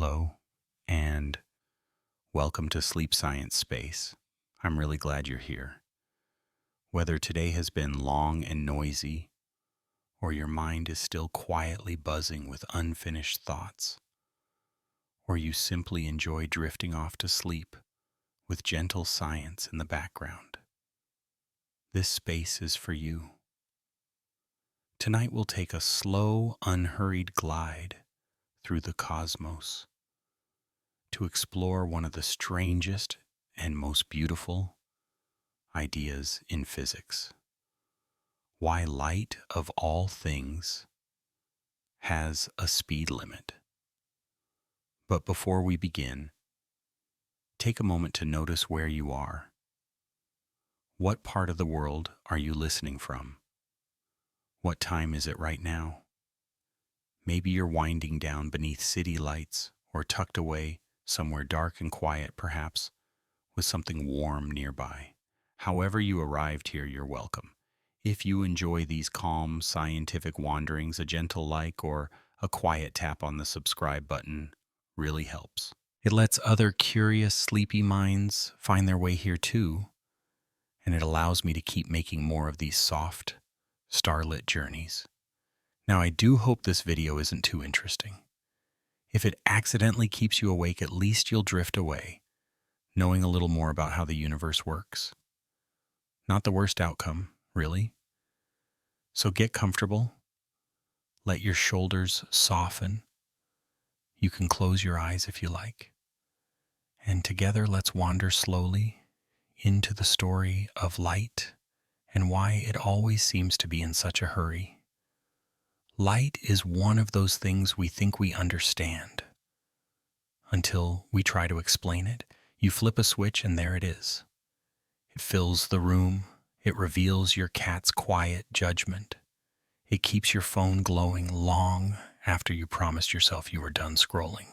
Hello, and welcome to Sleep Science Space. I'm really glad you're here. Whether today has been long and noisy, or your mind is still quietly buzzing with unfinished thoughts, or you simply enjoy drifting off to sleep with gentle science in the background, this space is for you. Tonight we'll take a slow, unhurried glide through the cosmos to explore one of the strangest and most beautiful ideas in physics. Why light, of all things, has a speed limit. But before we begin, take a moment to notice where you are. What part of the world are you listening from? What time is it right now? Maybe you're winding down beneath city lights or tucked away somewhere dark and quiet, perhaps, with something warm nearby. However you arrived here, you're welcome. If you enjoy these calm, scientific wanderings, a gentle like or a quiet tap on the subscribe button really helps. It lets other curious, sleepy minds find their way here too, and it allows me to keep making more of these soft, starlit journeys. Now, I do hope this video isn't too interesting. If it accidentally keeps you awake, at least you'll drift away, knowing a little more about how the universe works. Not the worst outcome, really. So get comfortable. Let your shoulders soften. You can close your eyes if you like. And together, let's wander slowly into the story of light and why it always seems to be in such a hurry. Light is one of those things we think we understand until we try to explain it. You flip a switch and there it is. It fills the room. It reveals your cat's quiet judgment. It keeps your phone glowing long after you promised yourself you were done scrolling.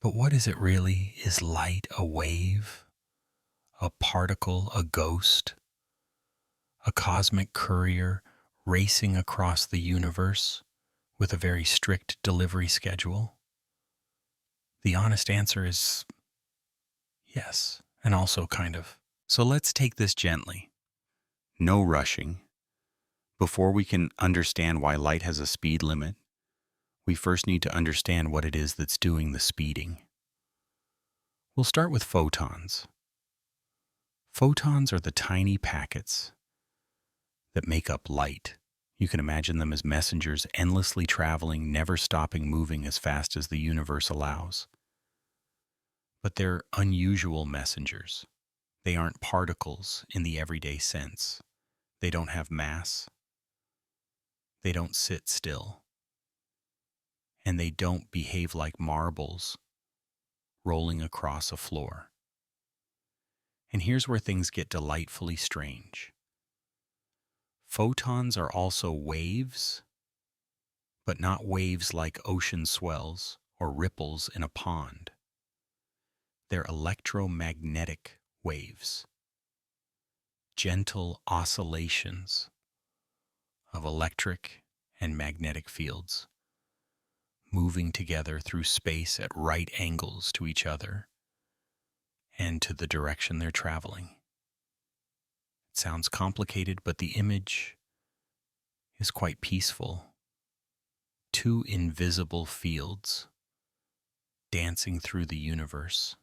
But what is it really? Is light a wave, a particle, a ghost, a cosmic courier racing across the universe with a very strict delivery schedule? The honest answer is yes, and also kind of. So let's take this gently. No rushing. Before we can understand why light has a speed limit, we first need to understand what it is that's doing the speeding. We'll start with photons. Photons are the tiny packets that make up light. You can imagine them as messengers endlessly traveling, never stopping moving as fast as the universe allows. But they're unusual messengers. They aren't particles in the everyday sense. They don't have mass. They don't sit still. And they don't behave like marbles rolling across a floor. And here's where things get delightfully strange. Photons are also waves, but not waves like ocean swells or ripples in a pond. They're electromagnetic waves, gentle oscillations of electric and magnetic fields, moving together through space at right angles to each other and to the direction they're traveling. It sounds complicated, but the image is quite peaceful. Two invisible fields dancing through the universe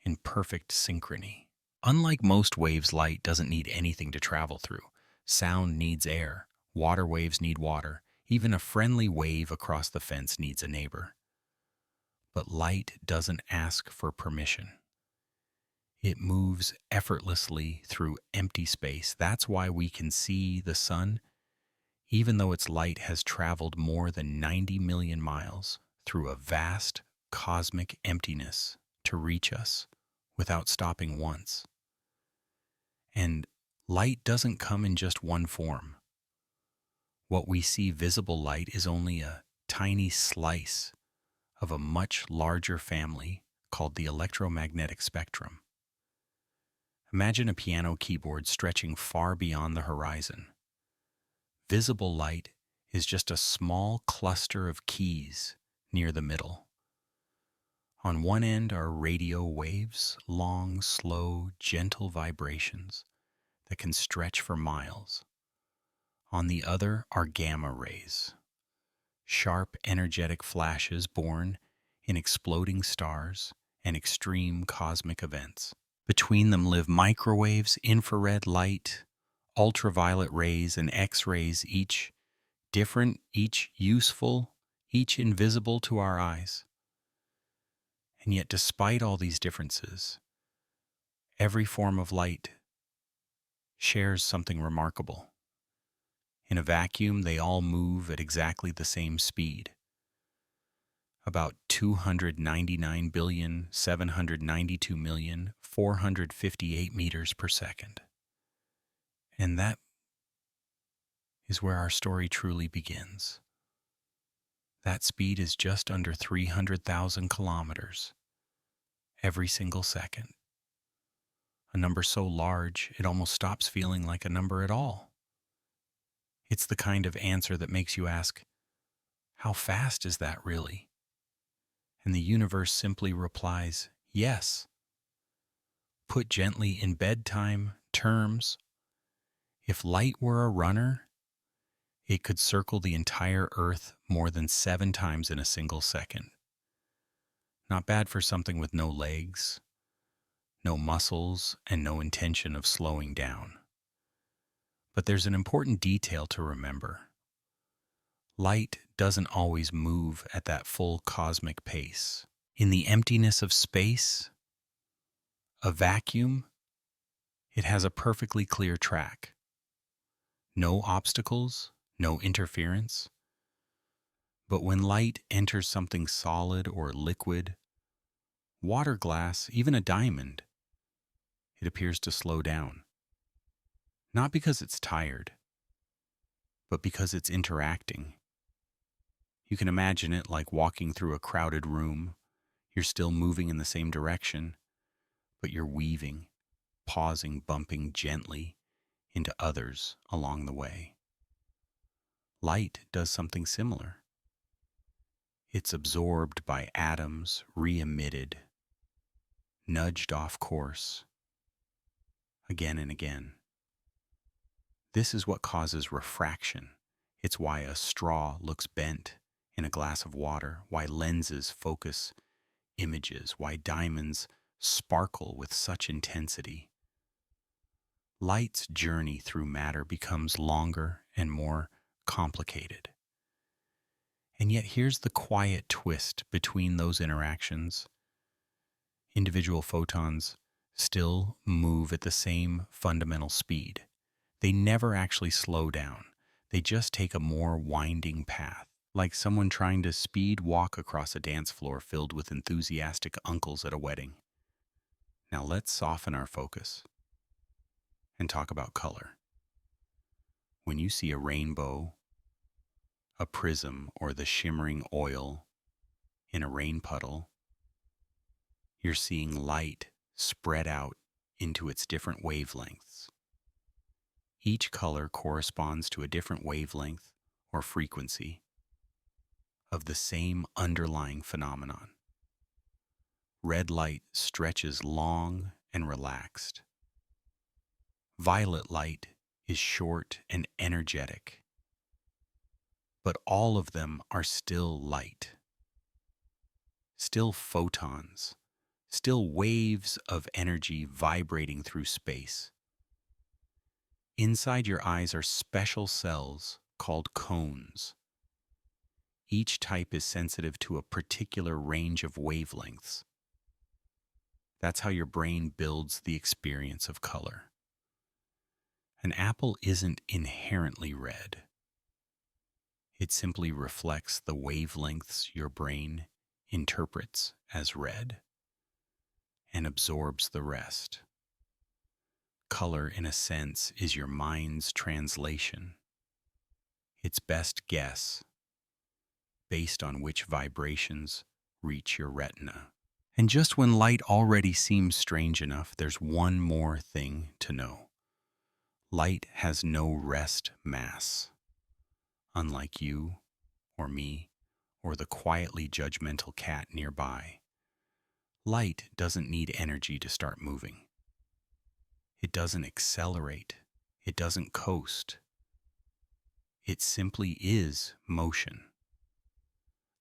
in perfect synchrony. Unlike most waves, light doesn't need anything to travel through. Sound needs air. Water waves need water. Even a friendly wave across the fence needs a neighbor. But light doesn't ask for permission. It moves effortlessly through empty space. That's why we can see the sun, even though its light has traveled more than 90 million miles through a vast cosmic emptiness to reach us without stopping once. And light doesn't come in just one form. What we see visible light is only a tiny slice of a much larger family called the electromagnetic spectrum. Imagine a piano keyboard stretching far beyond the horizon. Visible light is just a small cluster of keys near the middle. On one end are radio waves, long, slow, gentle vibrations that can stretch for miles. On the other are gamma rays, sharp, energetic flashes born in exploding stars and extreme cosmic events. Between them live microwaves, infrared light, ultraviolet rays, and X-rays, each different, each useful, each invisible to our eyes. And yet, despite all these differences, every form of light shares something remarkable. In a vacuum, they all move at exactly the same speed, about 299,792,458 meters per second. And that is where our story truly begins. That speed is just under 300,000 kilometers every single second. A number so large, it almost stops feeling like a number at all. It's the kind of answer that makes you ask, how fast is that really? And the universe simply replies, yes. Put gently in bedtime terms, if light were a runner, it could circle the entire Earth more than 7 times in a single second. Not bad for something with no legs, no muscles, and no intention of slowing down. But there's an important detail to remember. Light doesn't always move at that full cosmic pace. In the emptiness of space, a vacuum, it has a perfectly clear track. No obstacles, no interference. But when light enters something solid or liquid, water glass, even a diamond, it appears to slow down. Not because it's tired, but because it's interacting. You can imagine it like walking through a crowded room. You're still moving in the same direction, but you're weaving, pausing, bumping gently into others along the way. Light does something similar. It's absorbed by atoms, re-emitted, nudged off course, again and again. This is what causes refraction. It's why a straw looks bent in a glass of water, why lenses focus images, why diamonds sparkle with such intensity. Light's journey through matter becomes longer and more complicated. And yet here's the quiet twist between those interactions. Individual photons still move at the same fundamental speed. They never actually slow down. They just take a more winding path, like someone trying to speed walk across a dance floor filled with enthusiastic uncles at a wedding. Now let's soften our focus and talk about color. When you see a rainbow, a prism, or the shimmering oil in a rain puddle, you're seeing light spread out into its different wavelengths. Each color corresponds to a different wavelength or frequency of the same underlying phenomenon. Red light stretches long and relaxed. Violet light is short and energetic. But all of them are still light, still photons, still waves of energy vibrating through space. Inside your eyes are special cells called cones. Each type is sensitive to a particular range of wavelengths. That's how your brain builds the experience of color. An apple isn't inherently red. It simply reflects the wavelengths your brain interprets as red and absorbs the rest. Color, in a sense, is your mind's translation, its best guess, based on which vibrations reach your retina. And just when light already seems strange enough, there's one more thing to know. Light has no rest mass, unlike you or me or the quietly judgmental cat nearby. Light doesn't need energy to start moving. It doesn't accelerate. It doesn't coast. It simply is motion.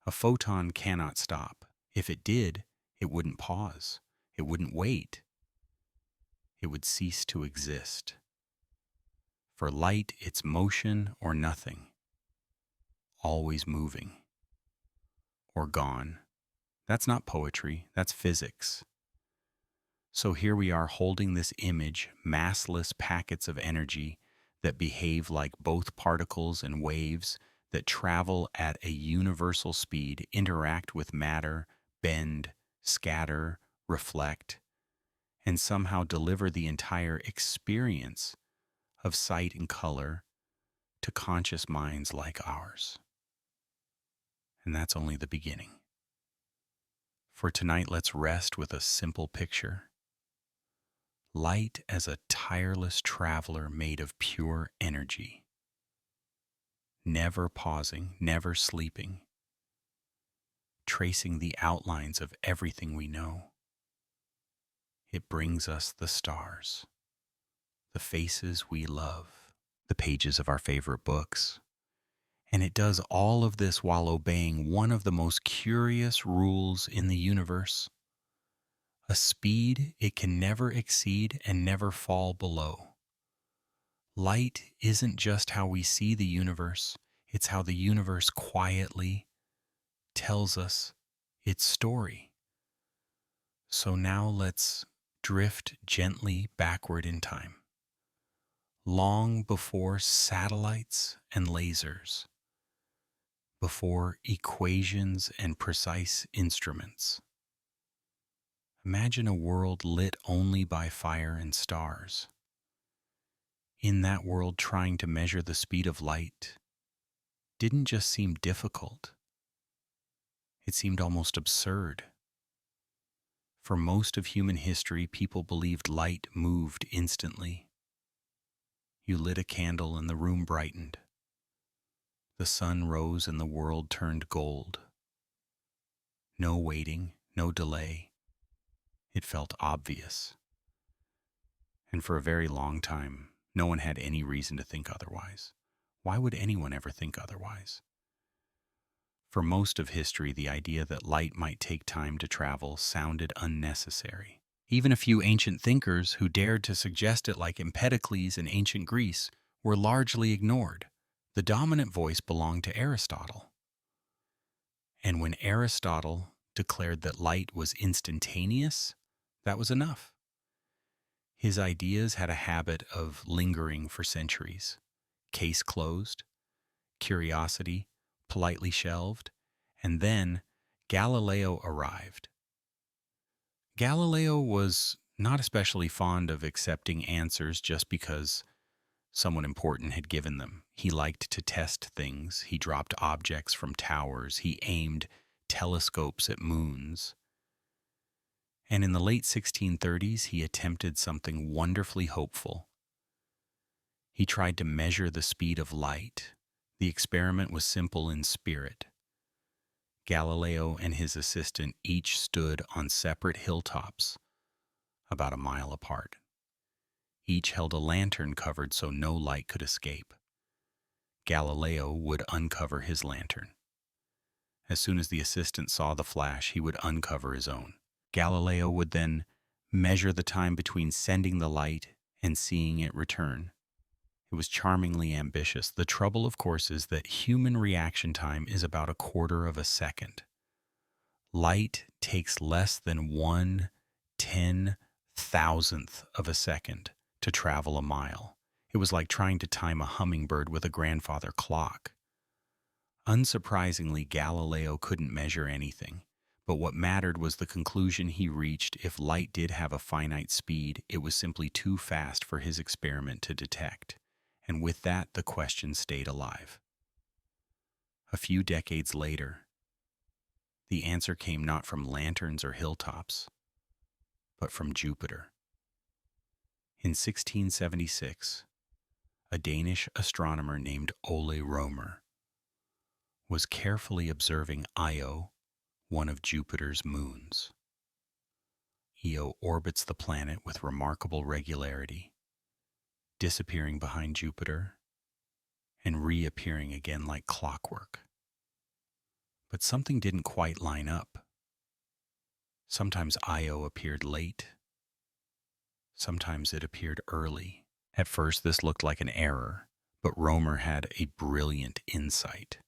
A photon cannot stop. If it did, it wouldn't pause. It wouldn't wait. It would cease to exist. For light, it's motion or nothing. Always moving. Or gone. That's not poetry, that's physics. So here we are holding this image, massless packets of energy that behave like both particles and waves that travel at a universal speed, interact with matter, bend, scatter, reflect, and somehow deliver the entire experience of sight and color to conscious minds like ours. And that's only the beginning. For tonight, let's rest with a simple picture. Light as a tireless traveler made of pure energy. Never pausing, never sleeping. Tracing the outlines of everything we know. It brings us the stars, the faces we love, the pages of our favorite books. And it does all of this while obeying one of the most curious rules in the universe. A speed it can never exceed and never fall below. Light isn't just how we see the universe, it's how the universe quietly tells us its story. So now let's drift gently backward in time. Long before satellites and lasers, before equations and precise instruments. Imagine a world lit only by fire and stars. In that world, trying to measure the speed of light didn't just seem difficult. It seemed almost absurd. For most of human history, people believed light moved instantly. You lit a candle and the room brightened. The sun rose and the world turned gold. No waiting, no delay. It felt obvious. And for a very long time, no one had any reason to think otherwise. Why would anyone ever think otherwise? For most of history, the idea that light might take time to travel sounded unnecessary. Even a few ancient thinkers who dared to suggest it, like Empedocles in ancient Greece, were largely ignored. The dominant voice belonged to Aristotle. And when Aristotle declared that light was instantaneous, that was enough. His ideas had a habit of lingering for centuries. Case closed, curiosity politely shelved, and then Galileo arrived. Galileo was not especially fond of accepting answers just because someone important had given them. He liked to test things. He dropped objects from towers. He aimed telescopes at moons. And in the late 1630s, he attempted something wonderfully hopeful. He tried to measure the speed of light. The experiment was simple in spirit. Galileo and his assistant each stood on separate hilltops, about a mile apart. Each held a lantern covered so no light could escape. Galileo would uncover his lantern. As soon as the assistant saw the flash, he would uncover his own. Galileo would then measure the time between sending the light and seeing it return. It was charmingly ambitious. The trouble, of course, is that human reaction time is about 1/4 of a second. Light takes less than 1/10,000th of a second to travel a mile. It was like trying to time a hummingbird with a grandfather clock. Unsurprisingly, Galileo couldn't measure anything. But what mattered was the conclusion he reached. If light did have a finite speed, it was simply too fast for his experiment to detect. And with that, the question stayed alive. A few decades later, the answer came not from lanterns or hilltops, but from Jupiter. In 1676, a Danish astronomer named Ole Romer was carefully observing Io, one of Jupiter's moons. Io orbits the planet with remarkable regularity, disappearing behind Jupiter and reappearing again like clockwork. But something didn't quite line up. Sometimes Io appeared late. Sometimes it appeared early. At first, this looked like an error, but Romer had a brilliant insight.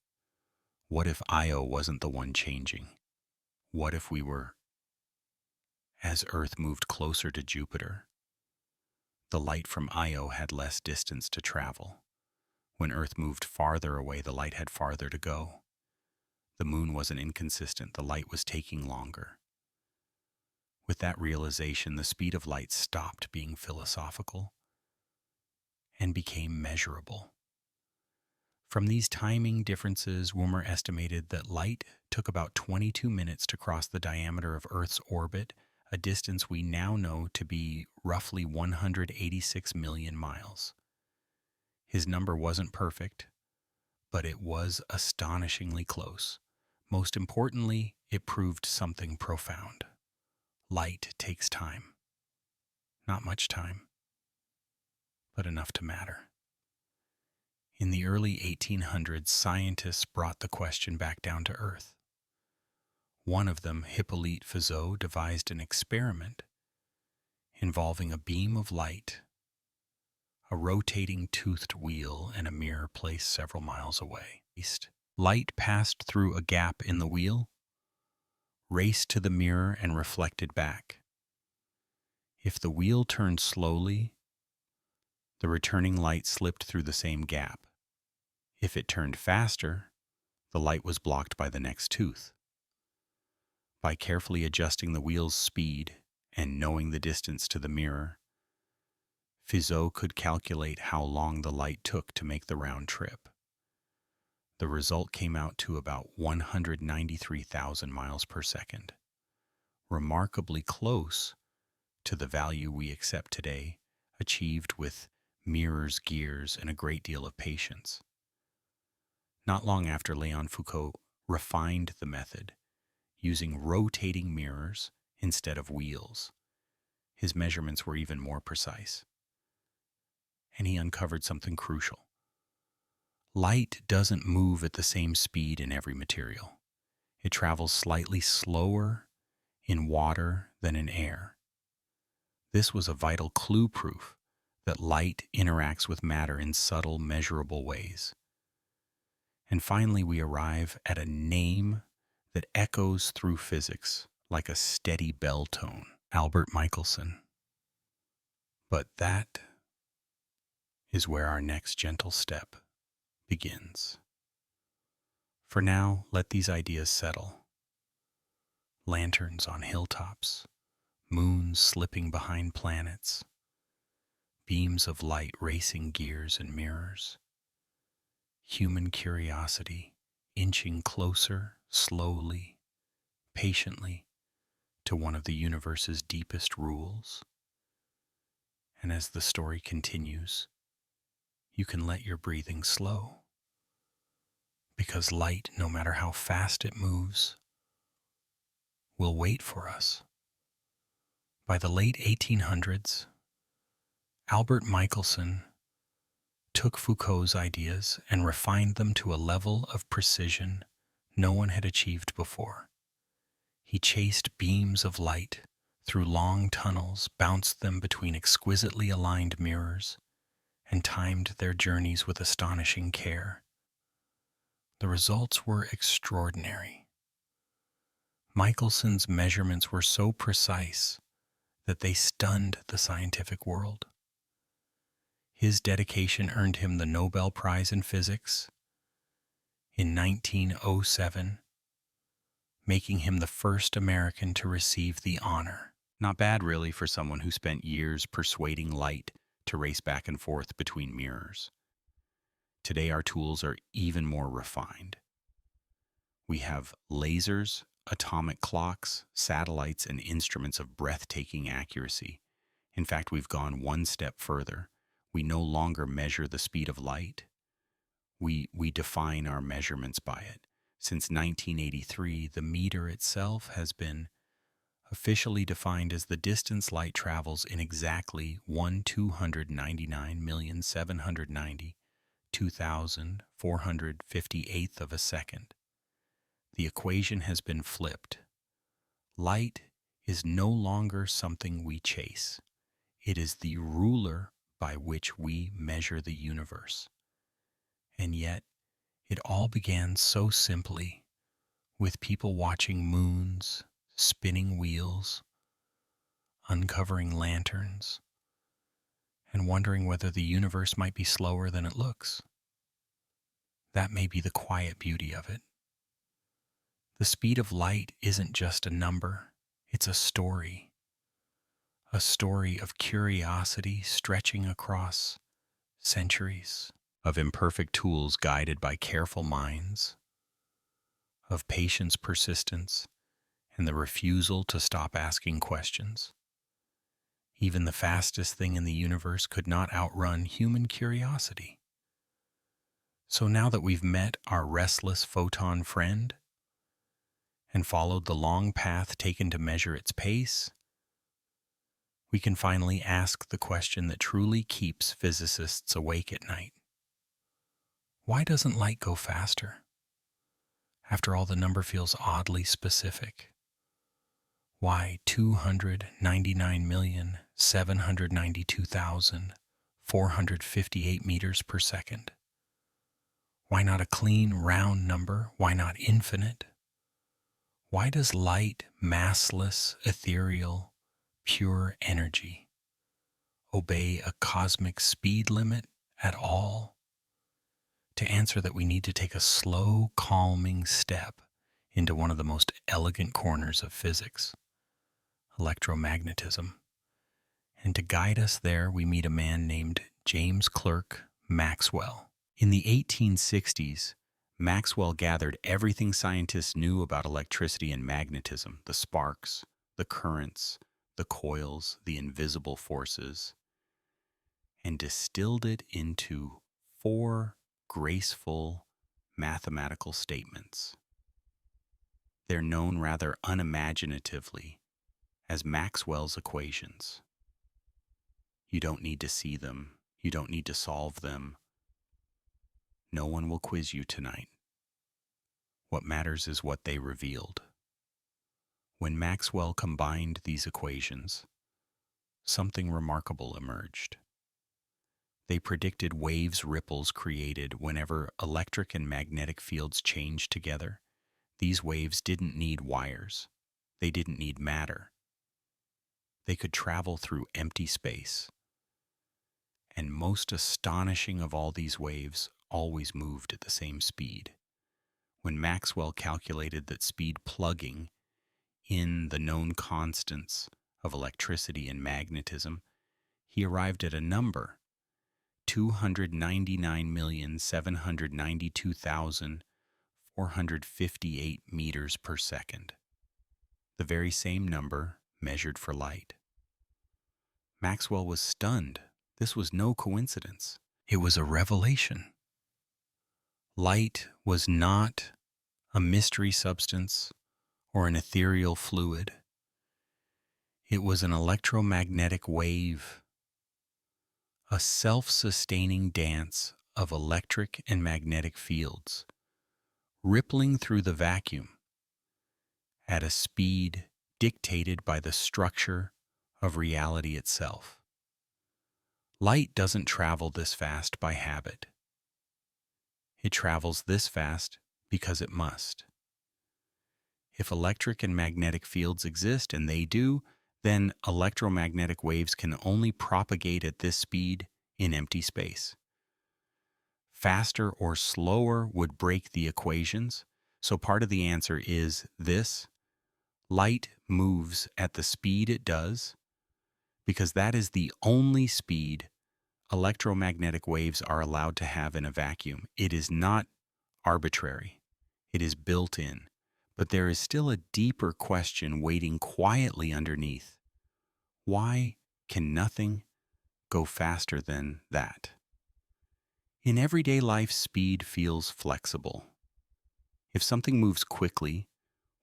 What if Io wasn't the one changing? What if we were? As Earth moved closer to Jupiter, the light from Io had less distance to travel. When Earth moved farther away, the light had farther to go. The moon wasn't inconsistent, the light was taking longer. With that realization, the speed of light stopped being philosophical and became measurable. From these timing differences, Wimmer estimated that light took about 22 minutes to cross the diameter of Earth's orbit, a distance we now know to be roughly 186 million miles. His number wasn't perfect, but it was astonishingly close. Most importantly, it proved something profound. Light takes time. Not much time, but enough to matter. In the early 1800s, scientists brought the question back down to Earth. One of them, Hippolyte Fizeau, devised an experiment involving a beam of light, a rotating toothed wheel, and a mirror placed several miles away. Light passed through a gap in the wheel, raced to the mirror, and reflected back. If the wheel turned slowly, the returning light slipped through the same gap. If it turned faster, the light was blocked by the next tooth. By carefully adjusting the wheel's speed and knowing the distance to the mirror, Fizeau could calculate how long the light took to make the round trip. The result came out to about 193,000 miles per second, remarkably close to the value we accept today, achieved with mirrors, gears, and a great deal of patience. Not long after, Léon Foucault refined the method, using rotating mirrors instead of wheels. His measurements were even more precise. And he uncovered something crucial. Light doesn't move at the same speed in every material. It travels slightly slower in water than in air. This was a vital clue proof that light interacts with matter in subtle, measurable ways. And finally, we arrive at a name that echoes through physics like a steady bell tone, Albert Michelson. But that is where our next gentle step begins. For now, let these ideas settle. Lanterns on hilltops, moons slipping behind planets, beams of light racing gears and mirrors, human curiosity inching closer, slowly, patiently, to one of the universe's deepest rules. And as the story continues, you can let your breathing slow, because light, no matter how fast it moves, will wait for us. By the late 1800s, Albert Michelson took Foucault's ideas and refined them to a level of precision no one had achieved before. He chased beams of light through long tunnels, bounced them between exquisitely aligned mirrors, and timed their journeys with astonishing care. The results were extraordinary. Michelson's measurements were so precise that they stunned the scientific world. His dedication earned him the Nobel Prize in Physics in 1907, making him the first American to receive the honor. Not bad, really, for someone who spent years persuading light to race back and forth between mirrors. Today, our tools are even more refined. We have lasers, atomic clocks, satellites, and instruments of breathtaking accuracy. In fact, we've gone one step further. We no longer measure the speed of light. We define our measurements by it. Since 1983, the meter itself has been officially defined as the distance light travels in exactly 1,299,790,2,458th of a second. The equation has been flipped. Light is no longer something we chase. It is the ruler by which we measure the universe. And yet, it all began so simply, with people watching moons, spinning wheels, uncovering lanterns, and wondering whether the universe might be slower than it looks. That may be the quiet beauty of it. The speed of light isn't just a number, it's a story of curiosity stretching across centuries, of imperfect tools guided by careful minds, of patience, persistence, and the refusal to stop asking questions. Even the fastest thing in the universe could not outrun human curiosity. So now that we've met our restless photon friend and followed the long path taken to measure its pace, we can finally ask the question that truly keeps physicists awake at night. Why doesn't light go faster? After all, the number feels oddly specific. Why 299,792,458 meters per second? Why not a clean, round number? Why not infinite? Why does light, massless, ethereal, pure energy, obey a cosmic speed limit at all? To answer that, we need to take a slow, calming step into one of the most elegant corners of physics, electromagnetism. And to guide us there, we meet a man named James Clerk Maxwell. In the 1860s, Maxwell gathered everything scientists knew about electricity and magnetism, the sparks, the currents, the coils, the invisible forces, and distilled it into 4 graceful mathematical statements. They're known rather unimaginatively as Maxwell's equations. You don't need to see them. You don't need to solve them. No one will quiz you tonight. What matters is what they revealed. When Maxwell combined these equations, something remarkable emerged. They predicted waves ripples created whenever electric and magnetic fields changed together. These waves didn't need wires. They didn't need matter. They could travel through empty space. And most astonishing of all, these waves always moved at the same speed. When Maxwell calculated that speed plugging in the known constants of electricity and magnetism, he arrived at a number, 299,792,458 meters per second. The very same number measured for light. Maxwell was stunned. This was no coincidence. It was a revelation. Light was not a mystery substance or an ethereal fluid. It was an electromagnetic wave, a self-sustaining dance of electric and magnetic fields, rippling through the vacuum at a speed dictated by the structure of reality itself. Light doesn't travel this fast by habit. It travels this fast because it must. If electric and magnetic fields exist, and they do, then electromagnetic waves can only propagate at this speed in empty space. Faster or slower would break the equations, so part of the answer is this: light moves at the speed it does because that is the only speed electromagnetic waves are allowed to have in a vacuum. It is not arbitrary. It is built in. But there is still a deeper question waiting quietly underneath. Why can nothing go faster than that? In everyday life, speed feels flexible. If something moves quickly,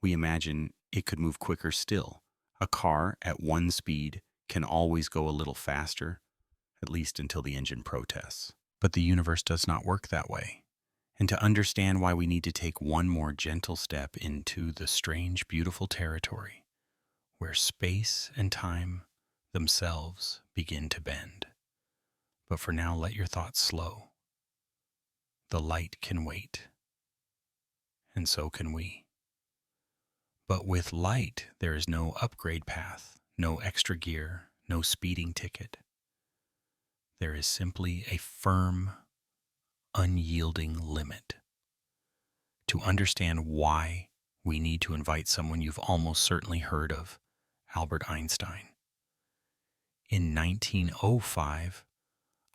we imagine it could move quicker still. A car at one speed can always go a little faster, at least until the engine protests. But the universe does not work that way. And to understand why we need to take one more gentle step into the strange, beautiful territory where space and time themselves begin to bend. But for now, let your thoughts slow. The light can wait, and so can we. But with light, there is no upgrade path, no extra gear, no speeding ticket. There is simply a firm, unyielding limit. To understand why, we need to invite someone you've almost certainly heard of, Albert Einstein. In 1905,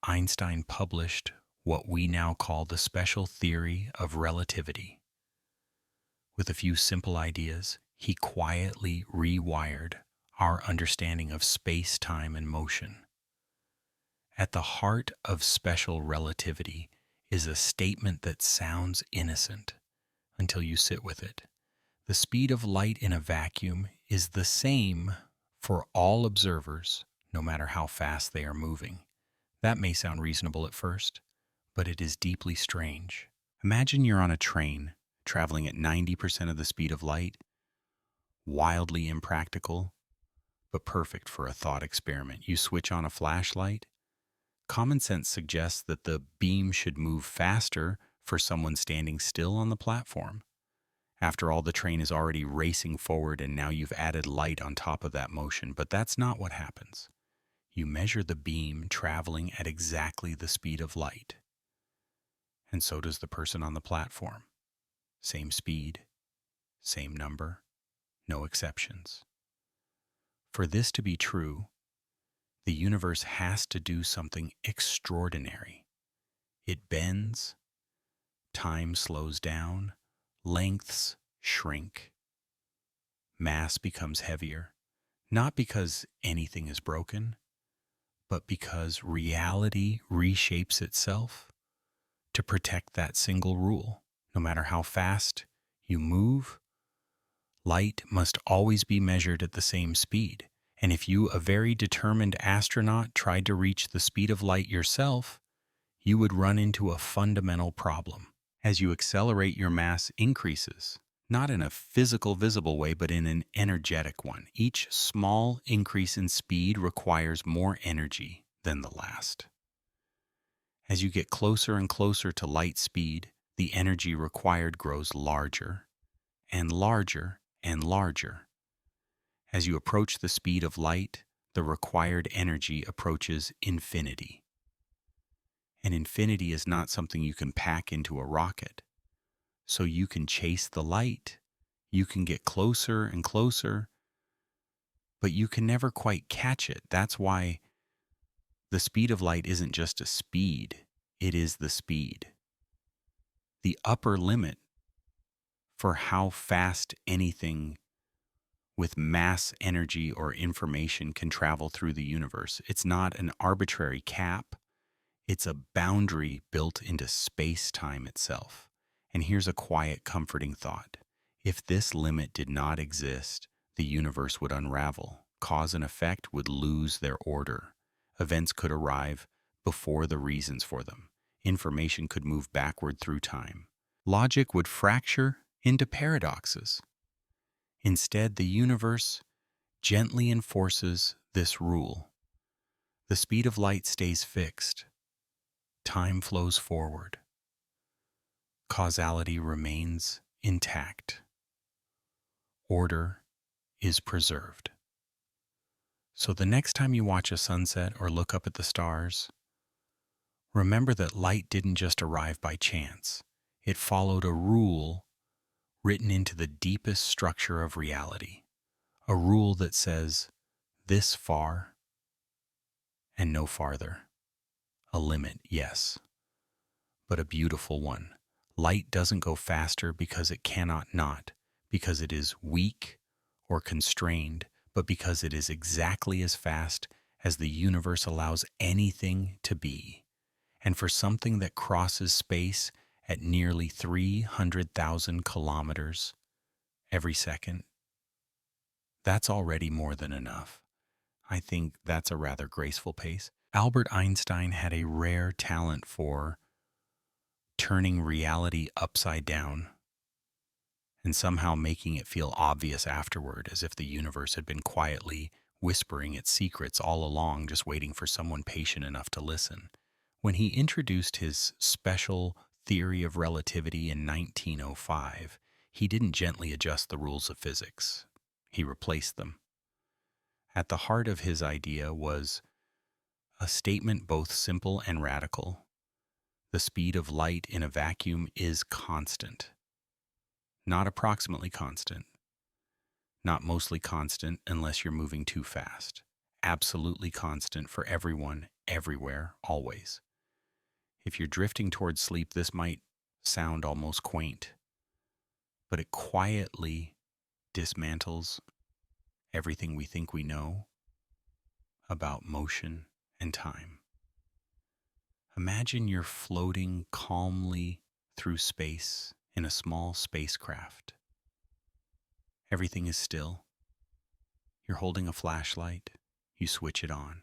Einstein published what we now call the special theory of relativity. With a few simple ideas, he quietly rewired our understanding of space, time, and motion. At the heart of special relativity is a statement that sounds innocent until you sit with it. The speed of light in a vacuum is the same for all observers, no matter how fast they are moving. That may sound reasonable at first, but it is deeply strange. Imagine you're on a train, traveling at 90% of the speed of light, wildly impractical, but perfect for a thought experiment. You switch on a flashlight. Common sense suggests that the beam should move faster for someone standing still on the platform. After all, the train is already racing forward and now you've added light on top of that motion, but that's not what happens. You measure the beam traveling at exactly the speed of light. And so does the person on the platform. Same speed, same number, no exceptions. For this to be true, the universe has to do something extraordinary. It bends, time slows down, lengths shrink, mass becomes heavier, not because anything is broken, but because reality reshapes itself to protect that single rule. No matter how fast you move, light must always be measured at the same speed. And if you, a very determined astronaut, tried to reach the speed of light yourself, you would run into a fundamental problem. As you accelerate, your mass increases, not in a physical, visible way, but in an energetic one. Each small increase in speed requires more energy than the last. As you get closer and closer to light speed, the energy required grows larger and larger and larger. As you approach the speed of light, the required energy approaches infinity. And infinity is not something you can pack into a rocket. So you can chase the light, you can get closer and closer, but you can never quite catch it. That's why the speed of light isn't just a speed, it is the speed. The upper limit for how fast anything with mass, energy, or information can travel through the universe. It's not an arbitrary cap. It's a boundary built into space-time itself. And here's a quiet, comforting thought. If this limit did not exist, the universe would unravel. Cause and effect would lose their order. Events could arrive before the reasons for them. Information could move backward through time. Logic would fracture into paradoxes. Instead, the universe gently enforces this rule. The speed of light stays fixed. Time flows forward. Causality remains intact. Order is preserved. So the next time you watch a sunset or look up at the stars, remember that light didn't just arrive by chance. It followed a rule written into the deepest structure of reality. A rule that says, this far and no farther. A limit, yes, but a beautiful one. Light doesn't go faster because it cannot not, because it is weak or constrained, but because it is exactly as fast as the universe allows anything to be. And for something that crosses space at nearly 300,000 kilometers every second. That's already more than enough. I think that's a rather graceful pace. Albert Einstein had a rare talent for turning reality upside down and somehow making it feel obvious afterward, as if the universe had been quietly whispering its secrets all along, just waiting for someone patient enough to listen. When he introduced his special theory of relativity in 1905, he didn't gently adjust the rules of physics. He replaced them. At the heart of his idea was a statement both simple and radical. The speed of light in a vacuum is constant. Not approximately constant. Not mostly constant unless you're moving too fast. Absolutely constant for everyone, everywhere, always. If you're drifting towards sleep, this might sound almost quaint, but it quietly dismantles everything we think we know about motion and time. Imagine you're floating calmly through space in a small spacecraft. Everything is still. You're holding a flashlight. You switch it on.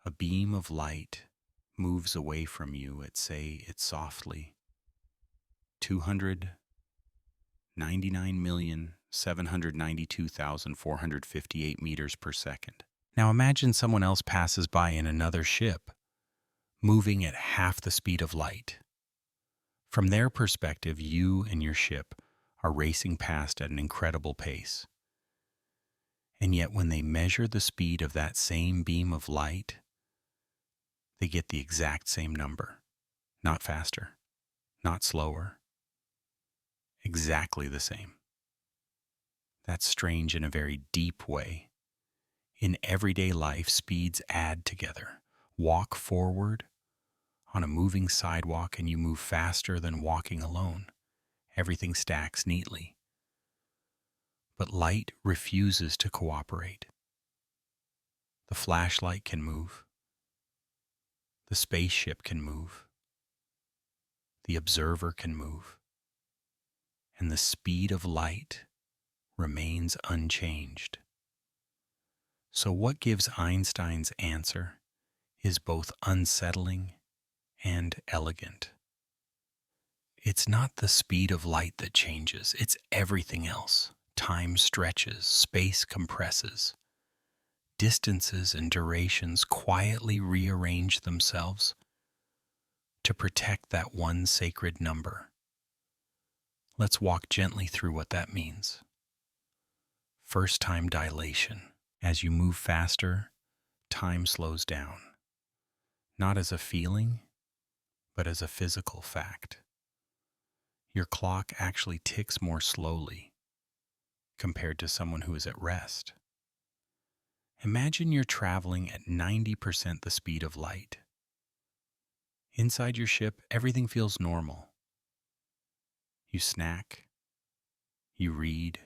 A beam of light moves away from you at, say, it's softly 299,792,458 meters per second. Now imagine someone else passes by in another ship, moving at half the speed of light. From their perspective, you and your ship are racing past at an incredible pace. And yet when they measure the speed of that same beam of light, they get the exact same number. Not faster, not slower. Exactly the same. That's strange in a very deep way. In everyday life, speeds add together. Walk forward on a moving sidewalk and you move faster than walking alone. Everything stacks neatly. But light refuses to cooperate. The flashlight can move. The spaceship can move. The observer can move. And the speed of light remains unchanged. So what gives Einstein's answer is both unsettling and elegant. It's not the speed of light that changes, it's everything else. Time stretches, space compresses. Distances and durations quietly rearrange themselves to protect that one sacred number. Let's walk gently through what that means. First, time dilation. As you move faster, time slows down. Not as a feeling, but as a physical fact. Your clock actually ticks more slowly compared to someone who is at rest. Imagine you're traveling at 90% the speed of light. Inside your ship, everything feels normal. You snack. You read.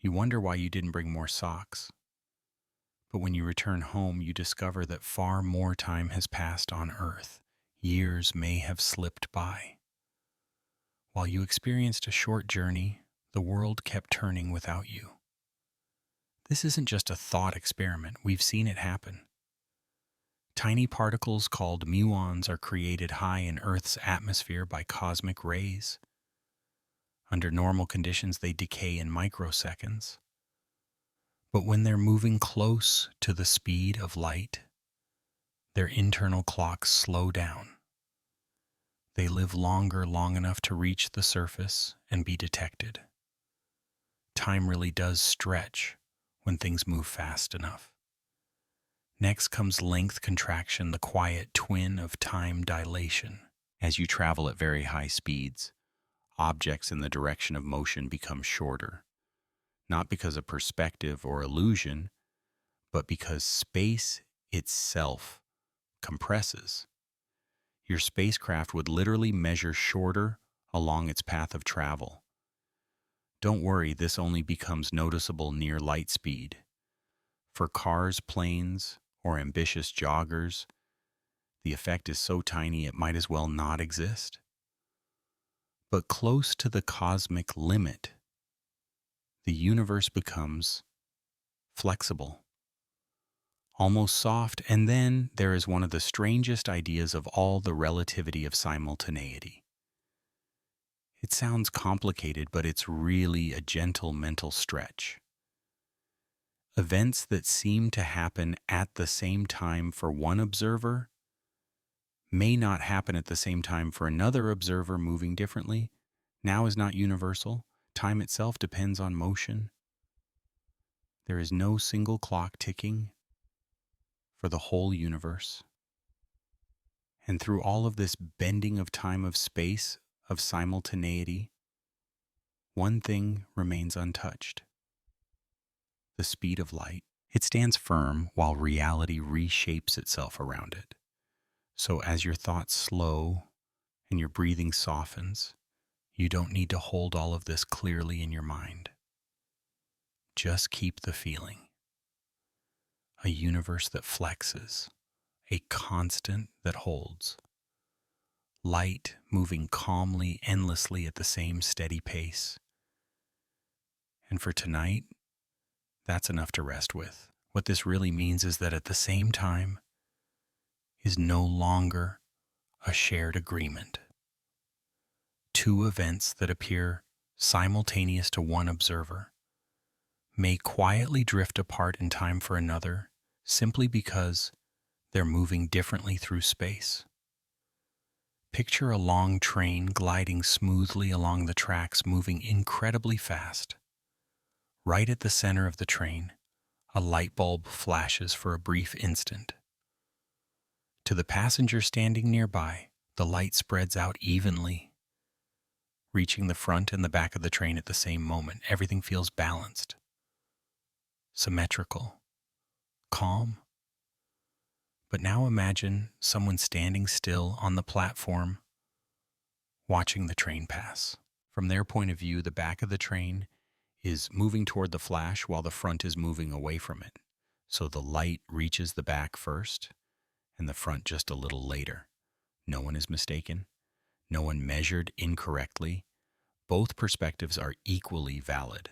You wonder why you didn't bring more socks. But when you return home, you discover that far more time has passed on Earth. Years may have slipped by. While you experienced a short journey, the world kept turning without you. This isn't just a thought experiment. We've seen it happen. Tiny particles called muons are created high in Earth's atmosphere by cosmic rays. Under normal conditions, they decay in microseconds. But when they're moving close to the speed of light, their internal clocks slow down. They live longer, long enough to reach the surface and be detected. Time really does stretch when things move fast enough. Next comes length contraction, the quiet twin of time dilation. As you travel at very high speeds, objects in the direction of motion become shorter, not because of perspective or illusion, but because space itself compresses. Your spacecraft would literally measure shorter along its path of travel. Don't worry, this only becomes noticeable near light speed. For cars, planes, or ambitious joggers, The effect is so tiny it might as well not exist. But close to the cosmic limit, the universe becomes flexible, almost soft, and then there is one of the strangest ideas of all, the relativity of simultaneity. It sounds complicated, but it's really a gentle mental stretch. Events that seem to happen at the same time for one observer may not happen at the same time for another observer moving differently. Now is not universal. Time itself depends on motion. There is no single clock ticking for the whole universe. And through all of this bending of time, of space, of simultaneity, one thing remains untouched: the speed of light. It stands firm while reality reshapes itself around it. So as your thoughts slow and your breathing softens, you don't need to hold all of this clearly in your mind. Just keep the feeling. A universe that flexes, a constant that holds. Light moving calmly, endlessly at the same steady pace. And for tonight, that's enough to rest with. What this really means is that at the same time is no longer a shared agreement. Two events that appear simultaneous to one observer may quietly drift apart in time for another, simply because they're moving differently through space. Picture a long train gliding smoothly along the tracks, moving incredibly fast. Right at the center of the train, a light bulb flashes for a brief instant. To the passenger standing nearby, the light spreads out evenly, reaching the front and the back of the train at the same moment. Everything feels balanced, symmetrical, calm. But now imagine someone standing still on the platform, watching the train pass. From their point of view, the back of the train is moving toward the flash while the front is moving away from it. So the light reaches the back first and the front just a little later. No one is mistaken. No one measured incorrectly. Both perspectives are equally valid.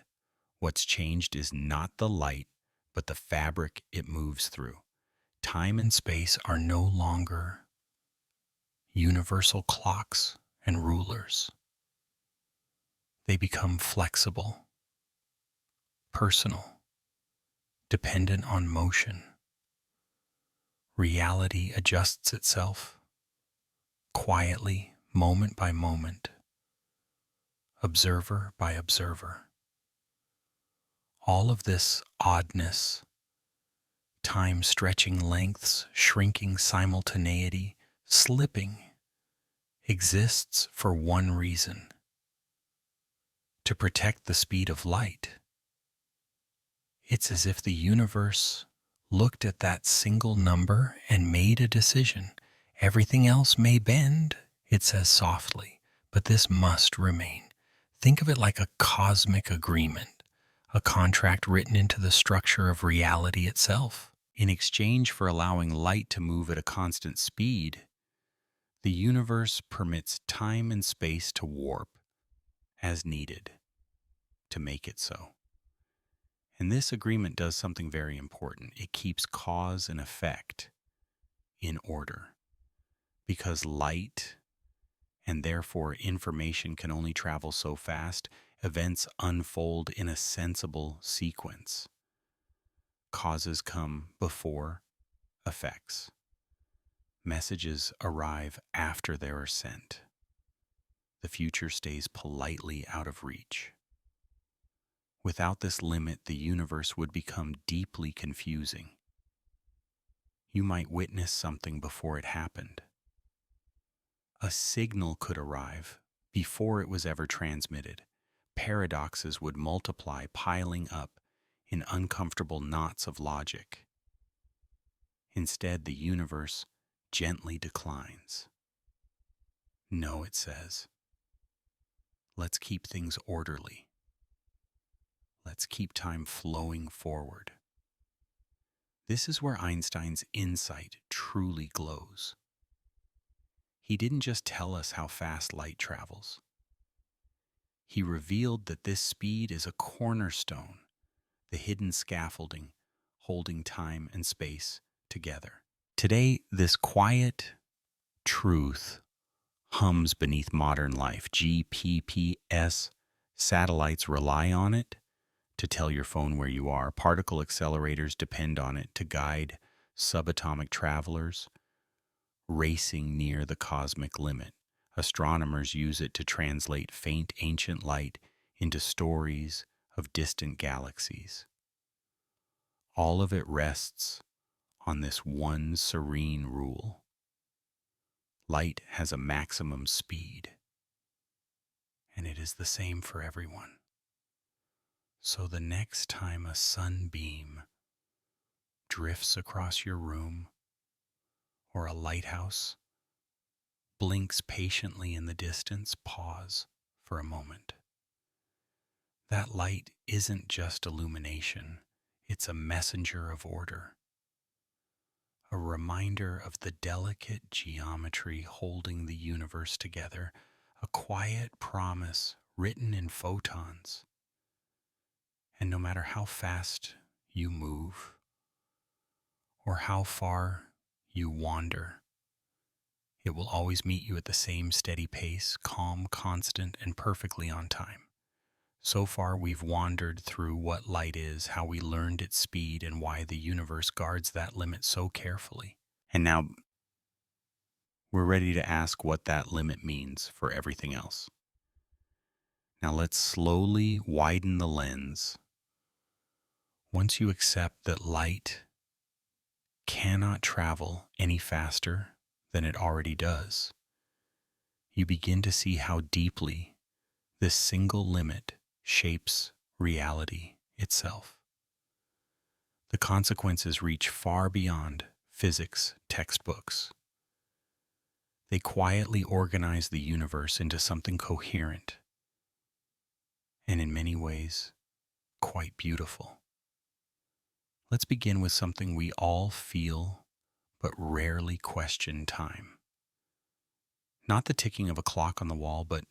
What's changed is not the light, but the fabric it moves through. Time and space are no longer universal clocks and rulers. They become flexible, personal, dependent on motion. Reality adjusts itself quietly, moment by moment, observer by observer. All of this oddness, time stretching lengths, shrinking simultaneity, slipping, exists for one reason: to protect the speed of light. It's as if the universe looked at that single number and made a decision. Everything else may bend, it says softly, but this must remain. Think of it like a cosmic agreement, a contract written into the structure of reality itself. In exchange for allowing light to move at a constant speed, the universe permits time and space to warp as needed to make it so. And this agreement does something very important. It keeps cause and effect in order, because light and therefore information can only travel so fast. Events unfold in a sensible sequence. Causes come before effects. Messages arrive after they are sent. The future stays politely out of reach. Without this limit, the universe would become deeply confusing. You might witness something before it happened. A signal could arrive before it was ever transmitted. Paradoxes would multiply, piling up in uncomfortable knots of logic. Instead, the universe gently declines. No, it says. Let's keep things orderly. Let's keep time flowing forward. This is where Einstein's insight truly glows. he didn't just tell us how fast light travels. He revealed that this speed is a cornerstone, the hidden scaffolding holding time and space together. Today, this quiet truth hums beneath modern life. GPS satellites rely on it to tell your phone where you are. Particle accelerators depend on it to guide subatomic travelers racing near the cosmic limit. Astronomers use it to translate faint ancient light into stories of distant galaxies. All of it rests on this one serene rule. Light has a maximum speed, and it is the same for everyone. So the next time a sunbeam drifts across your room or a lighthouse blinks patiently in the distance, pause for a moment. That light isn't just illumination, it's a messenger of order, a reminder of the delicate geometry holding the universe together, a quiet promise written in photons. And no matter how fast you move or how far you wander, it will always meet you at the same steady pace, calm, constant, and perfectly on time. So far, we've wandered through what light is, how we learned its speed, and why the universe guards that limit so carefully. And now, we're ready to ask what that limit means for everything else. Now let's slowly widen the lens. Once you accept that light cannot travel any faster than it already does, you begin to see how deeply this single limit shapes reality itself. The consequences reach far beyond physics textbooks. They quietly organize the universe into something coherent and in many ways quite beautiful. Let's begin with something we all feel but rarely question: time. Not the ticking of a clock on the wall, but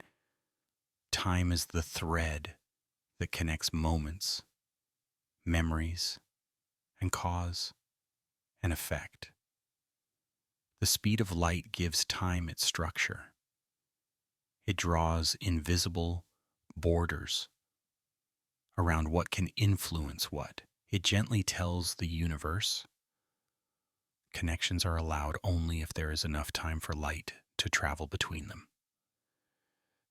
time is the thread that connects moments, memories, and cause and effect. The speed of light gives time its structure. It draws invisible borders around what can influence what. It gently tells the universe connections are allowed only if there is enough time for light to travel between them.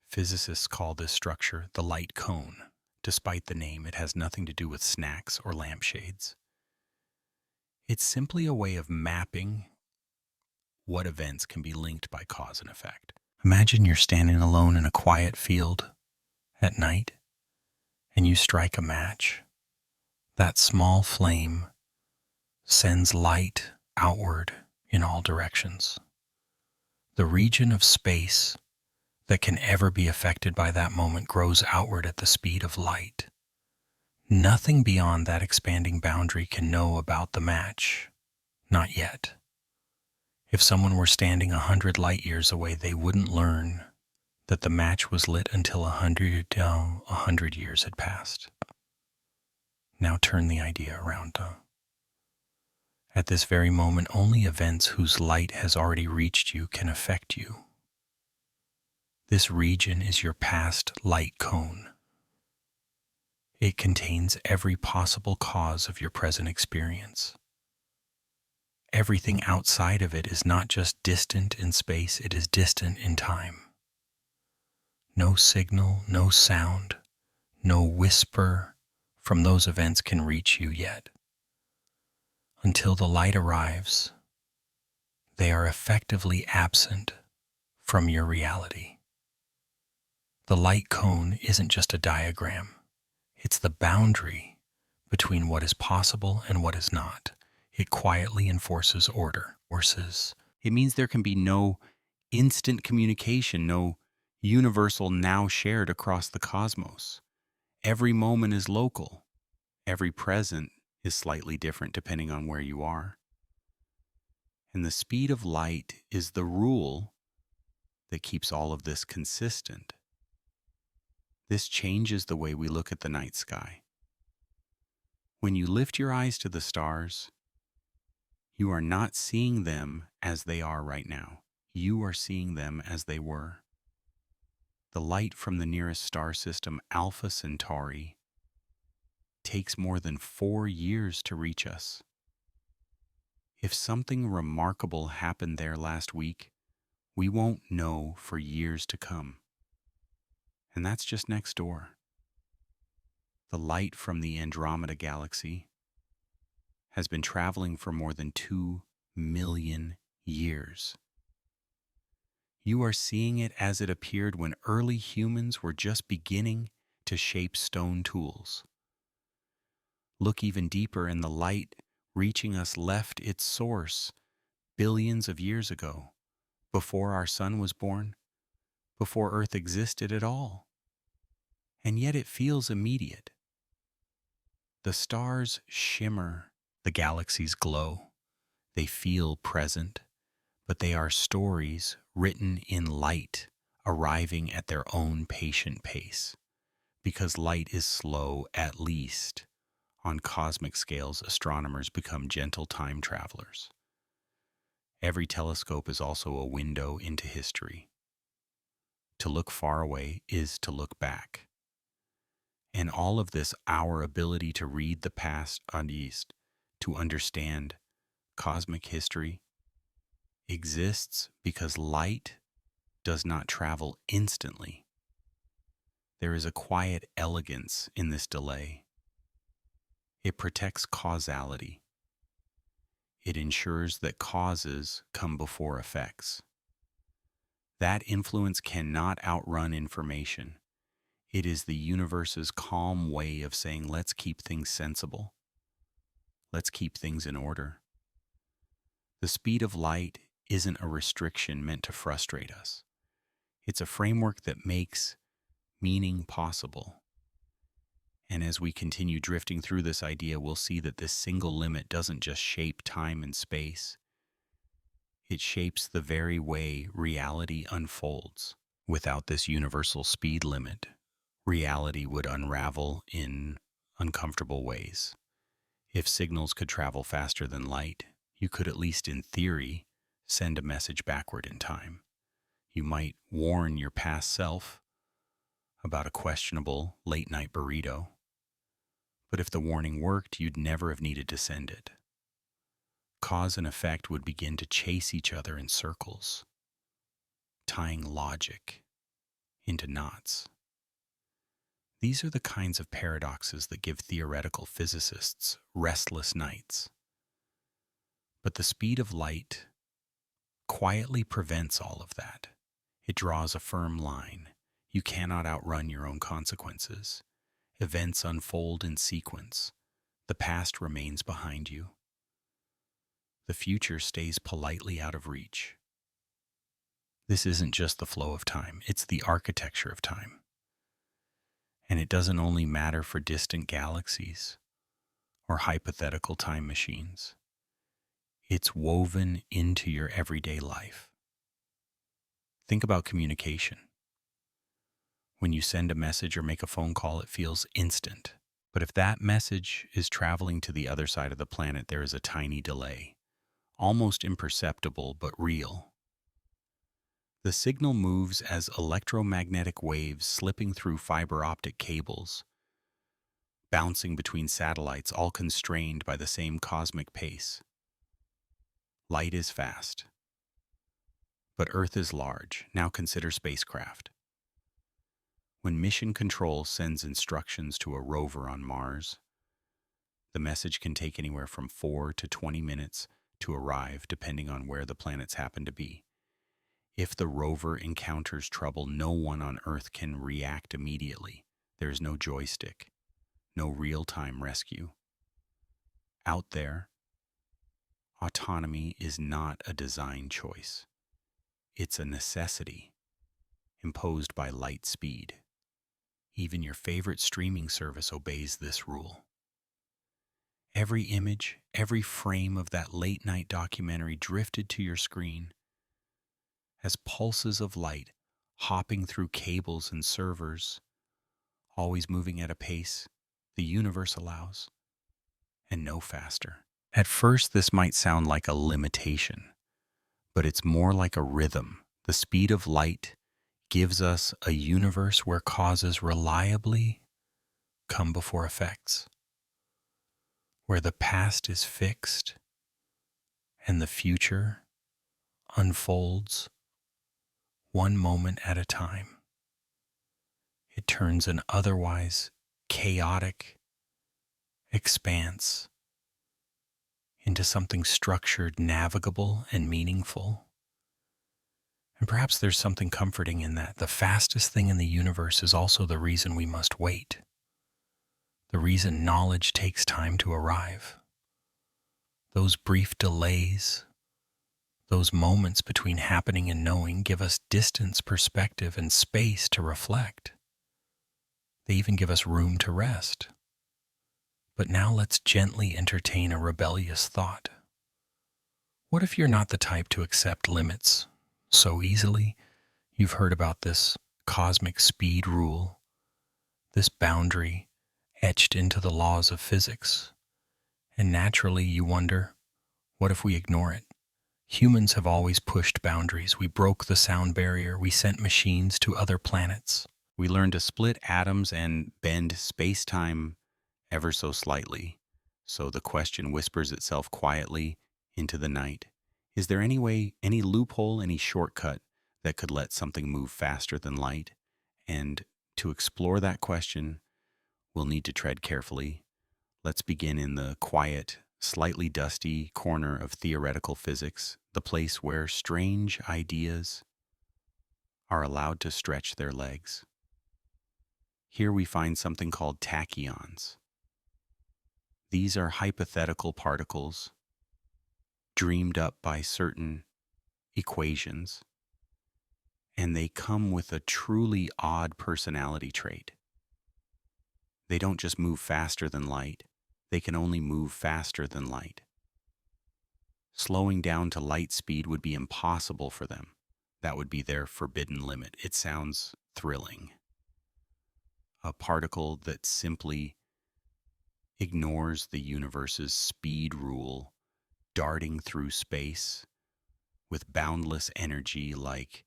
Physicists call this structure the light cone. Despite the name, it has nothing to do with snacks or lampshades. It's simply a way of mapping what events can be linked by cause and effect. Imagine you're standing alone in a quiet field at night, and you strike a match. That small flame sends light outward in all directions. The region of space that can ever be affected by that moment grows outward at the speed of light. Nothing beyond that expanding boundary can know about the match. Not yet. If someone were standing 100 light years away, they wouldn't learn that the match was lit until 100 years had passed. Now turn the idea around. At this very moment, only events whose light has already reached you can affect you. This region is your past light cone. It contains every possible cause of your present experience. Everything outside of it is not just distant in space, it is distant in time. No signal, no sound, no whisper from those events can reach you yet. Until the light arrives, they are effectively absent from your reality. The light cone isn't just a diagram. It's the boundary between what is possible and what is not. It quietly enforces order. It means there can be no instant communication, no universal now shared across the cosmos. Every moment is local. Every present is slightly different depending on where you are. And the speed of light is the rule that keeps all of this consistent. This changes the way we look at the night sky. When you lift your eyes to the stars, you are not seeing them as they are right now. You are seeing them as they were. The light from the nearest star system, Alpha Centauri, takes more than 4 years to reach us. If something remarkable happened there last week, we won't know for years to come. And that's just next door. The light from the Andromeda Galaxy has been traveling for more than 2 million years. You are seeing it as it appeared when early humans were just beginning to shape stone tools. Look even deeper, and the light reaching us left its source billions of years ago, before our sun was born, before Earth existed at all. And yet it feels immediate. The stars shimmer, the galaxies glow. They feel present, but they are stories written in light, arriving at their own patient pace. Because light is slow, at least on cosmic scales, astronomers become gentle time travelers. Every telescope is also a window into history. To look far away is to look back. And all of this, our ability to read the past on east, to understand cosmic history, exists because light does not travel instantly. There is a quiet elegance in this delay. It protects causality. It ensures that causes come before effects. That influence cannot outrun information. It is the universe's calm way of saying, let's keep things sensible. Let's keep things in order. The speed of light isn't a restriction meant to frustrate us. It's a framework that makes meaning possible. And as we continue drifting through this idea, we'll see that this single limit doesn't just shape time and space. It shapes the very way reality unfolds. Without this universal speed limit, reality would unravel in uncomfortable ways. If signals could travel faster than light, you could, at least in theory, send a message backward in time. You might warn your past self about a questionable late-night burrito. But if the warning worked, you'd never have needed to send it. Cause and effect would begin to chase each other in circles, tying logic into knots. These are the kinds of paradoxes that give theoretical physicists restless nights. But the speed of light quietly prevents all of that. It draws a firm line. You cannot outrun your own consequences. Events unfold in sequence. The past remains behind you. The future stays politely out of reach. This isn't just the flow of time, it's the architecture of time. And it doesn't only matter for distant galaxies or hypothetical time machines. It's woven into your everyday life. Think about communication. When you send a message or make a phone call, it feels instant. But if that message is traveling to the other side of the planet, there is a tiny delay, almost imperceptible but real. The signal moves as electromagnetic waves slipping through fiber optic cables, bouncing between satellites, all constrained by the same cosmic pace. Light is fast, but Earth is large. Now consider spacecraft. When Mission Control sends instructions to a rover on Mars, the message can take anywhere from 4 to 20 minutes to arrive, depending on where the planets happen to be. If the rover encounters trouble, no one on Earth can react immediately. There is no joystick, no real-time rescue. Out there, autonomy is not a design choice. It's a necessity imposed by light speed. Even your favorite streaming service obeys this rule. Every image, every frame of that late-night documentary drifted to your screen as pulses of light hopping through cables and servers, always moving at a pace the universe allows, and no faster. At first, this might sound like a limitation, but it's more like a rhythm. The speed of light gives us a universe where causes reliably come before effects, where the past is fixed and the future unfolds one moment at a time. It turns an otherwise chaotic expanse into something structured, navigable, and meaningful. And perhaps there's something comforting in that. The fastest thing in the universe is also the reason we must wait, the reason knowledge takes time to arrive. Those brief delays, those moments between happening and knowing give us distance, perspective, and space to reflect. They even give us room to rest. But now let's gently entertain a rebellious thought. What if you're not the type to accept limits so easily? You've heard about this cosmic speed rule, this boundary etched into the laws of physics. And naturally you wonder, what if we ignore it? Humans have always pushed boundaries. We broke the sound barrier. We sent machines to other planets. We learned to split atoms and bend space-time ever so slightly. So the question whispers itself quietly into the night. Is there any way, any loophole, any shortcut that could let something move faster than light? And to explore that question, we'll need to tread carefully. Let's begin in the quiet, slightly dusty corner of theoretical physics, the place where strange ideas are allowed to stretch their legs. Here we find something called tachyons. These are hypothetical particles dreamed up by certain equations, and they come with a truly odd personality trait. They don't just move faster than light, they can only move faster than light. Slowing down to light speed would be impossible for them. That would be their forbidden limit. It sounds thrilling. A particle that simply ignores the universe's speed rule, darting through space with boundless energy like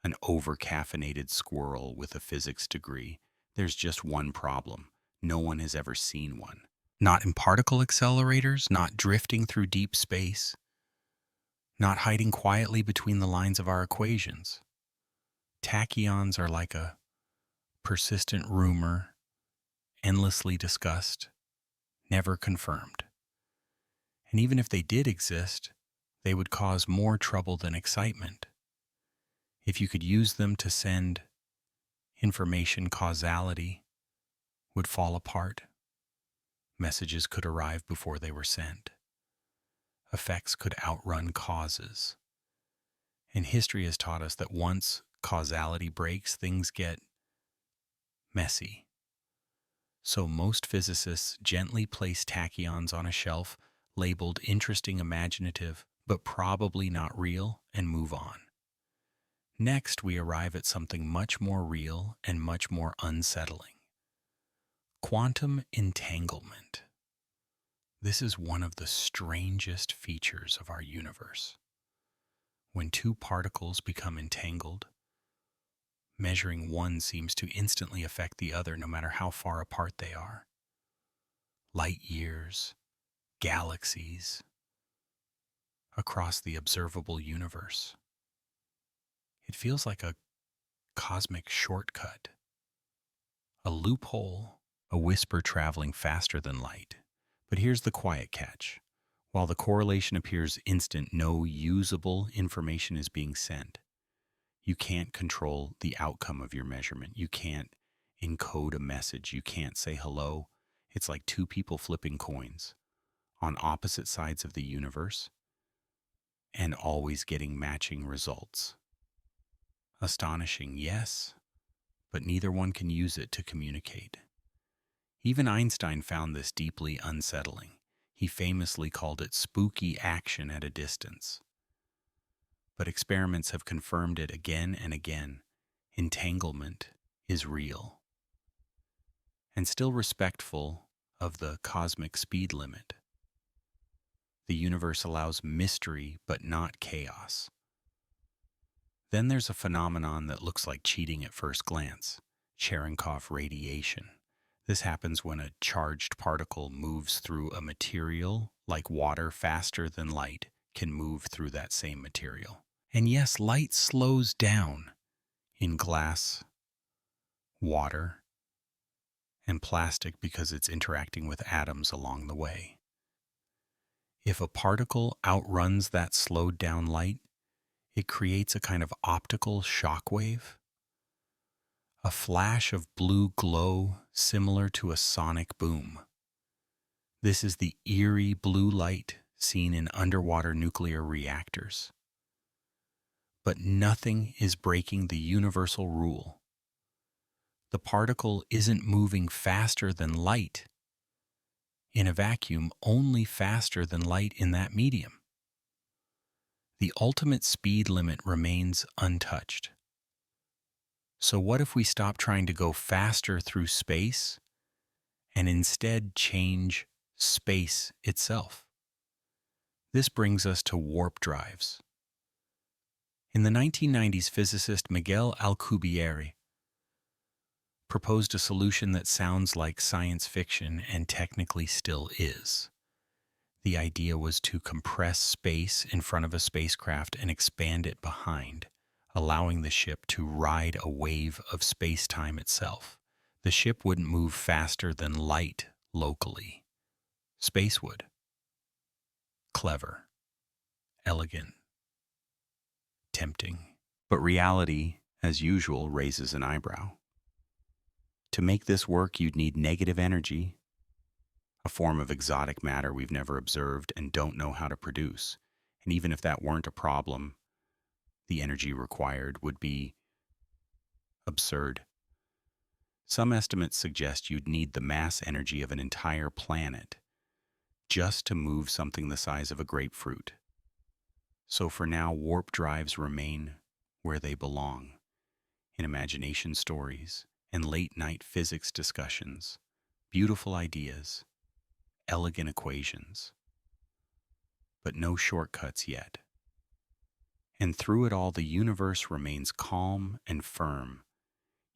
an over-caffeinated squirrel with a physics degree. There's just one problem. No one has ever seen one. Not in particle accelerators, not drifting through deep space, not hiding quietly between the lines of our equations. Tachyons are like a persistent rumor, endlessly discussed, never confirmed. And even if they did exist, they would cause more trouble than excitement. If you could use them to send information, causality would fall apart. Messages could arrive before they were sent. Effects could outrun causes. And history has taught us that once causality breaks, things get messy. So most physicists gently place tachyons on a shelf labeled interesting, imaginative, but probably not real, and move on. Next, we arrive at something much more real and much more unsettling. Quantum entanglement. This is one of the strangest features of our universe. When two particles become entangled, measuring one seems to instantly affect the other no matter how far apart they are. Light years, galaxies, across the observable universe. It feels like a cosmic shortcut, a loophole, a whisper traveling faster than light. But here's the quiet catch. While the correlation appears instant, no usable information is being sent. You can't control the outcome of your measurement. You can't encode a message. You can't say hello. It's like two people flipping coins on opposite sides of the universe and always getting matching results. Astonishing, yes, but neither one can use it to communicate. Even Einstein found this deeply unsettling. He famously called it spooky action at a distance. but experiments have confirmed it again and again. Entanglement is real and still respectful of the cosmic speed limit. The universe allows mystery but not chaos. Then there's a phenomenon that looks like cheating at first glance: Cherenkov radiation. This happens when a charged particle moves through a material like water faster than light can move through that same material. And yes, light slows down in glass, water, and plastic because it's interacting with atoms along the way. If a particle outruns that slowed down light, it creates a kind of optical shock wave, a flash of blue glow similar to a sonic boom. This is the eerie blue light seen in underwater nuclear reactors. But nothing is breaking the universal rule. The particle isn't moving faster than light in a vacuum, only faster than light in that medium. The ultimate speed limit remains untouched. So what if we stop trying to go faster through space and instead change space itself? This brings us to warp drives. In the 1990s, physicist Miguel Alcubierre proposed a solution that sounds like science fiction and technically still is. The idea was to compress space in front of a spacecraft and expand it behind, allowing the ship to ride a wave of space-time itself. The ship wouldn't move faster than light locally. Space would. Clever, elegant, tempting. But reality, as usual, raises an eyebrow. To make this work, you'd need negative energy, a form of exotic matter we've never observed and don't know how to produce. And even if that weren't a problem, the energy required would be absurd. Some estimates suggest you'd need the mass energy of an entire planet just to move something the size of a grapefruit. So for now, warp drives remain where they belong, in imagination stories and late-night physics discussions, beautiful ideas, elegant equations, but no shortcuts yet. And through it all, the universe remains calm and firm.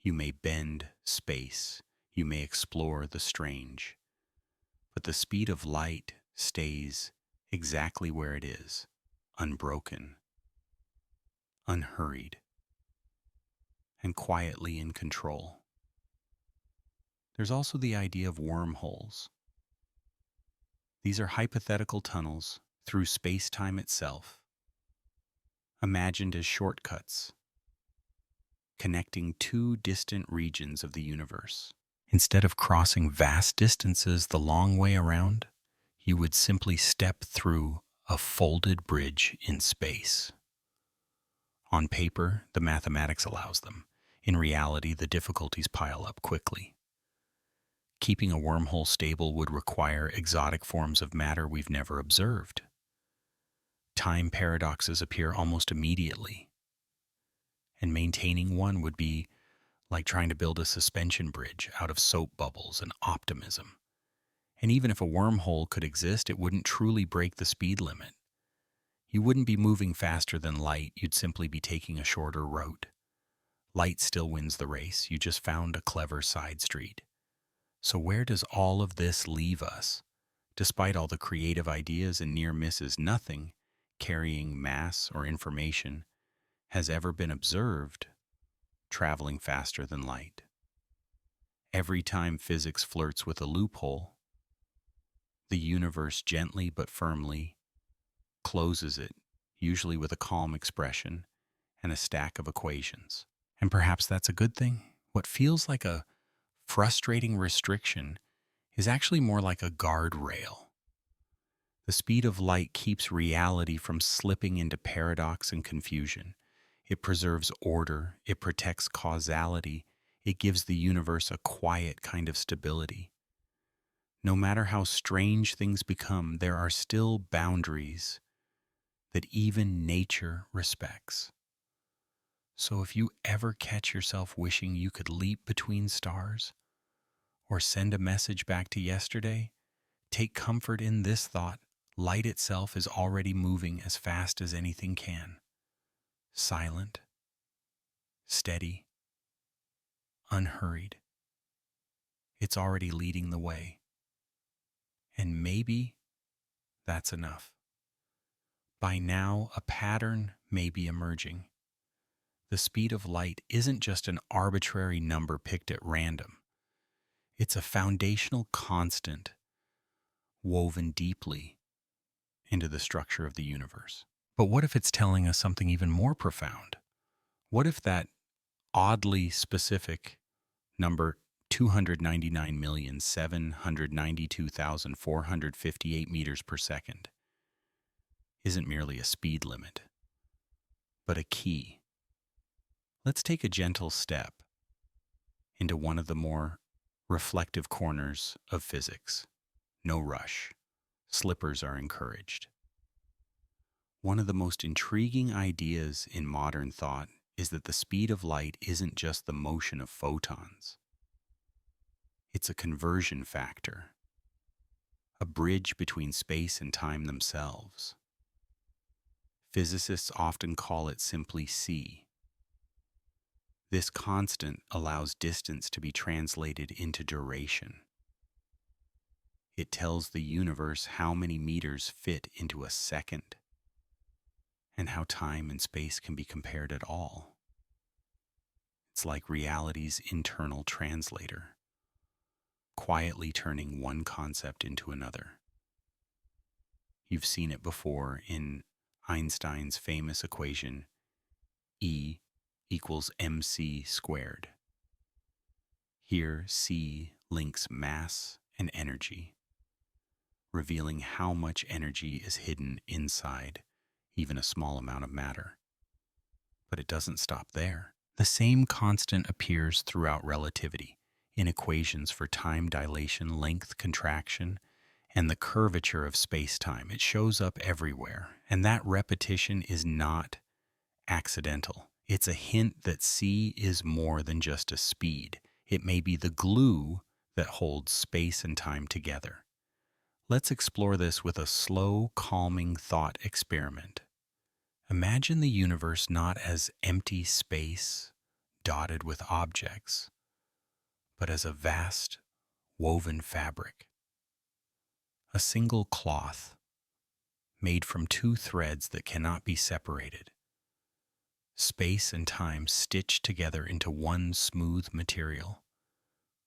You may bend space, you may explore the strange, but the speed of light stays exactly where it is, unbroken, unhurried, and quietly in control. There's also the idea of wormholes. These are hypothetical tunnels through space-time itself, imagined as shortcuts, connecting two distant regions of the universe. Instead of crossing vast distances the long way around, you would simply step through a folded bridge in space. On paper, the mathematics allows them. In reality, the difficulties pile up quickly. Keeping a wormhole stable would require exotic forms of matter we've never observed. Time paradoxes appear almost immediately, and maintaining one would be like trying to build a suspension bridge out of soap bubbles and optimism. And even if a wormhole could exist, it wouldn't truly break the speed limit. You wouldn't be moving faster than light, you'd simply be taking a shorter route. Light still wins the race, you just found a clever side street. So where does all of this leave us? Despite all the creative ideas and near misses, nothing carrying mass or information has ever been observed traveling faster than light. Every time physics flirts with a loophole, the universe gently but firmly closes it, usually with a calm expression and a stack of equations. And perhaps that's a good thing. What feels like a frustrating restriction is actually more like a guardrail. The speed of light keeps reality from slipping into paradox and confusion. It preserves order, it protects causality, it gives the universe a quiet kind of stability. No matter how strange things become, there are still boundaries that even nature respects. So if you ever catch yourself wishing you could leap between stars or send a message back to yesterday, take comfort in this thought: light itself is already moving as fast as anything can. Silent, steady, unhurried. It's already leading the way. And maybe that's enough. By now, a pattern may be emerging. The speed of light isn't just an arbitrary number picked at random. It's a foundational constant woven deeply into the structure of the universe. But what if it's telling us something even more profound? What if that oddly specific number 299,792,458 meters per second isn't merely a speed limit, but a key? Let's take a gentle step into one of the more reflective corners of physics. No rush. Slippers are encouraged. One of the most intriguing ideas in modern thought is that the speed of light isn't just the motion of photons. It's a conversion factor, a bridge between space and time themselves. Physicists often call it simply c. This constant allows distance to be translated into duration. It tells the universe how many meters fit into a second, and how time and space can be compared at all. It's like reality's internal translator, quietly turning one concept into another. You've seen it before in Einstein's famous equation, E equals mc squared. Here, c links mass and energy, revealing how much energy is hidden inside even a small amount of matter. But it doesn't stop there. The same constant appears throughout relativity, in equations for time dilation, length contraction, and the curvature of space-time. It shows up everywhere, and that repetition is not accidental. It's a hint that c is more than just a speed. It may be the glue that holds space and time together. Let's explore this with a slow, calming thought experiment. Imagine the universe not as empty space dotted with objects, but as a vast, woven fabric. A single cloth made from two threads that cannot be separated. Space and time stitched together into one smooth material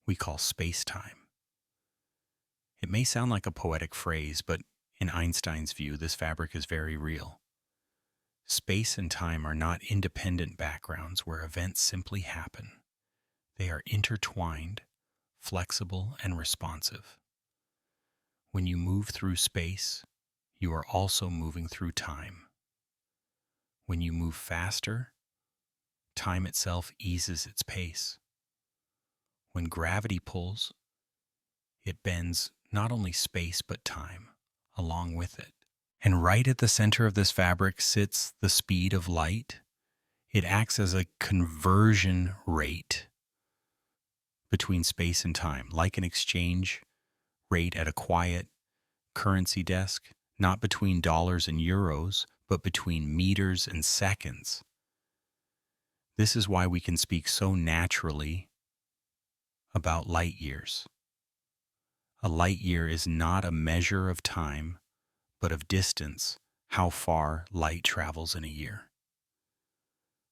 we call space-time. It may sound like a poetic phrase, but in Einstein's view, this fabric is very real. Space and time are not independent backgrounds where events simply happen. They are intertwined, flexible, and responsive. When you move through space, you are also moving through time. When you move faster, time itself eases its pace. When gravity pulls, it bends not only space but time along with it. And right at the center of this fabric sits the speed of light. It acts as a conversion rate between space and time, like an exchange rate at a quiet currency desk, not between dollars and euros, but between meters and seconds. This is why we can speak so naturally about light years. A light year is not a measure of time, but of distance, how far light travels in a year.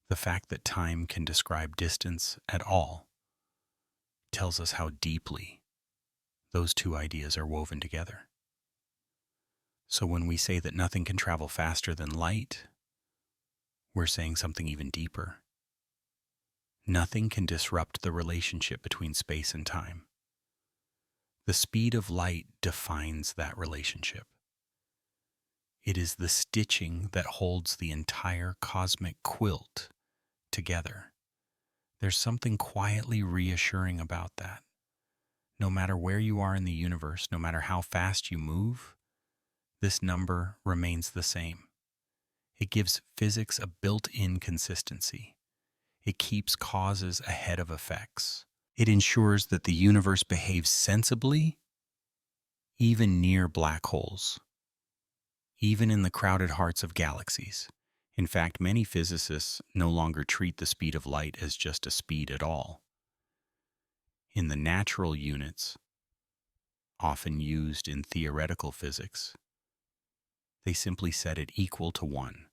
The fact that time can describe distance at all tells us how deeply those two ideas are woven together. So when we say that nothing can travel faster than light, we're saying something even deeper. Nothing can disrupt the relationship between space and time. The speed of light defines that relationship. It is the stitching that holds the entire cosmic quilt together. There's something quietly reassuring about that. No matter where you are in the universe, no matter how fast you move, this number remains the same. It gives physics a built-in consistency. It keeps causes ahead of effects. It ensures that the universe behaves sensibly, even near black holes, even in the crowded hearts of galaxies. In fact, many physicists no longer treat the speed of light as just a speed at all. In the natural units, often used in theoretical physics, they simply set it equal to 1.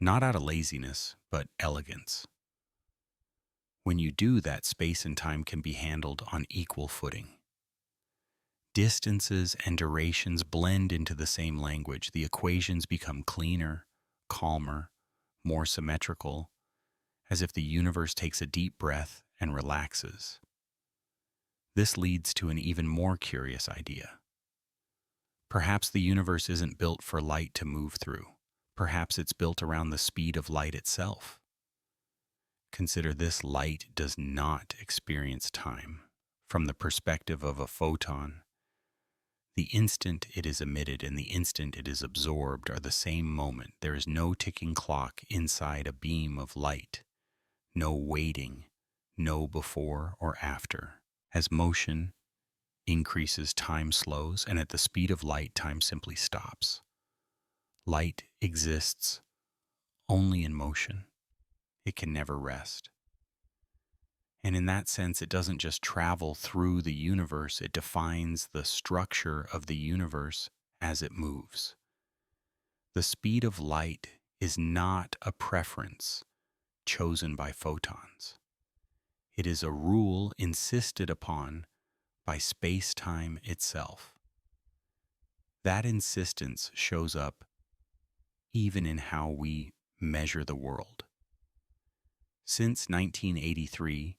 Not out of laziness, but elegance. When you do that, space and time can be handled on equal footing. Distances and durations blend into the same language. The equations become cleaner, calmer, more symmetrical, as if the universe takes a deep breath and relaxes. This leads to an even more curious idea. Perhaps the universe isn't built for light to move through. Perhaps it's built around the speed of light itself. Consider this: light does not experience time. From the perspective of a photon, the instant it is emitted and the instant it is absorbed are the same moment. There is no ticking clock inside a beam of light, no waiting, no before or after. As motion increases, time slows, and at the speed of light, time simply stops. Light exists only in motion. It can never rest. And in that sense, it doesn't just travel through the universe, it defines the structure of the universe as it moves. The speed of light is not a preference chosen by photons. It is a rule insisted upon by space-time itself. That insistence shows up even in how we measure the world. Since 1983,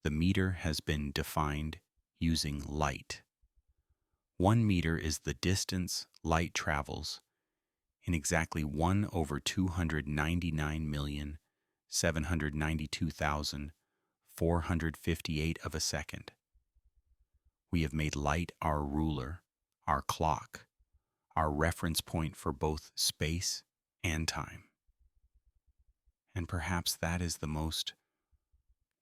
the meter has been defined using light. 1 meter is the distance light travels in exactly 1/299,792,458 of a second. We have made light our ruler, our clock, our reference point for both space and time. And perhaps that is the most